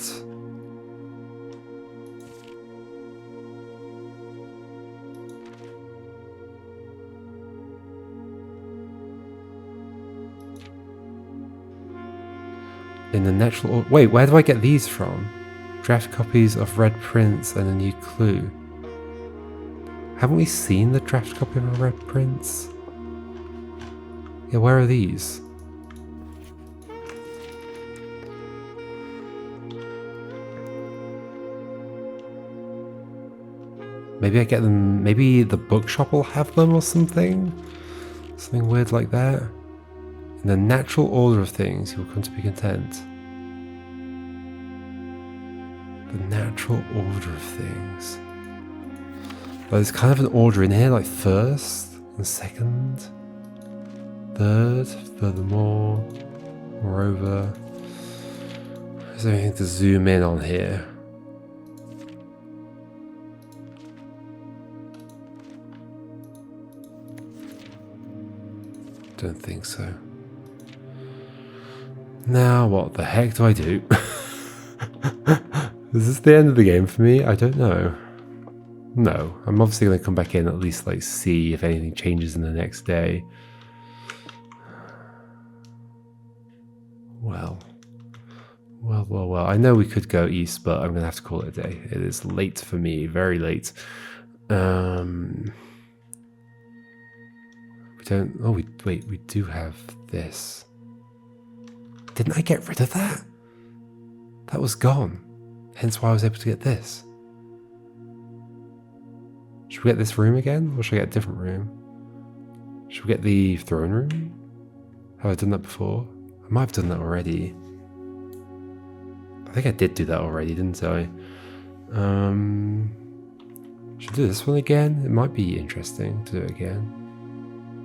In the natural... Wait, where do I get these from? Draft copies of red prints and a new clue. Haven't we seen the draft copy of red prints? Yeah, where are these? Maybe I get them... Maybe the bookshop will have them or something? Something weird like that? In the natural order of things, you will come to be content. The natural order of things. But there's kind of an order in here, first and second, third, furthermore, moreover. Is there anything to zoom in on here? Don't think so. Now what the heck do I do? Is this the end of the game for me? I don't know. No, I'm obviously going to come back in at least like see if anything changes in the next day. Well. I know we could go east, but I'm going to have to call it a day. It is late for me, very late. We don't... Oh, wait, we do have this. Didn't I get rid of that? That was gone. Hence why I was able to get this. Should we get this room again? Or should I get a different room? Should we get the throne room? Have I done that before? I might have done that already. I think I did do that already, didn't I? Should I do this one again? It might be interesting to do it again.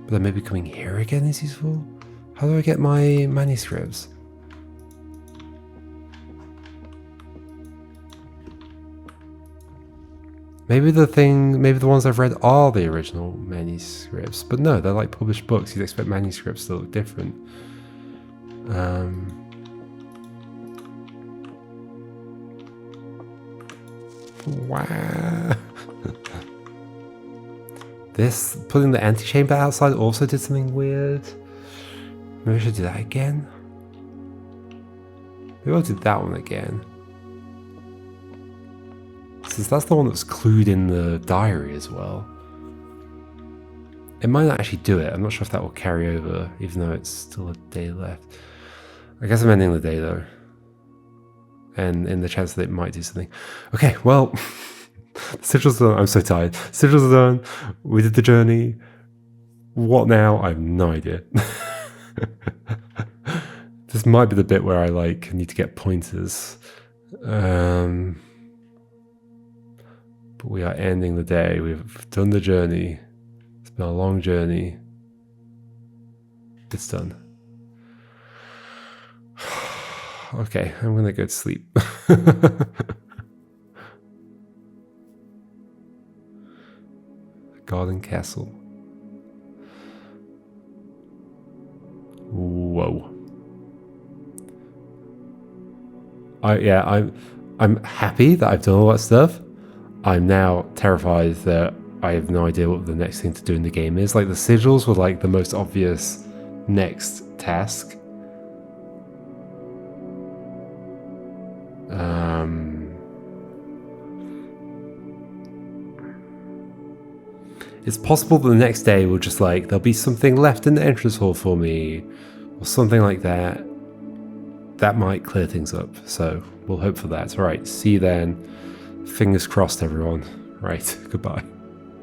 But then maybe coming here again is useful? How do I get my manuscripts? Maybe the ones I've read are the original manuscripts, but no, they're like published books. You'd expect manuscripts to look different. Wow. This, putting the antechamber outside also did something weird. Maybe I should do that again. Maybe I'll do that one again. Since that's the one that's clued in the diary as well. It might not actually do it. I'm not sure if that will carry over, even though it's still a day left. I guess I'm ending the day though. And in the chance that it might do something. Okay, well, the sigils are done. I'm so tired. Sigils are done. We did the journey. What now? I have no idea. This might be the bit where I like need to get pointers. But we are ending the day. We've done the journey. It's been a long journey. It's done. Okay, I'm gonna go to sleep. Garden Castle. Whoa. I'm happy that I've done all that stuff. I'm now terrified that I have no idea what the next thing to do in the game is. Like, the sigils were like the most obvious next task. It's possible that the next day will just like, there'll be something left in the entrance hall for me, or something like that. That might clear things up, so we'll hope for that. All right, see you then. Fingers crossed, everyone. Right, goodbye.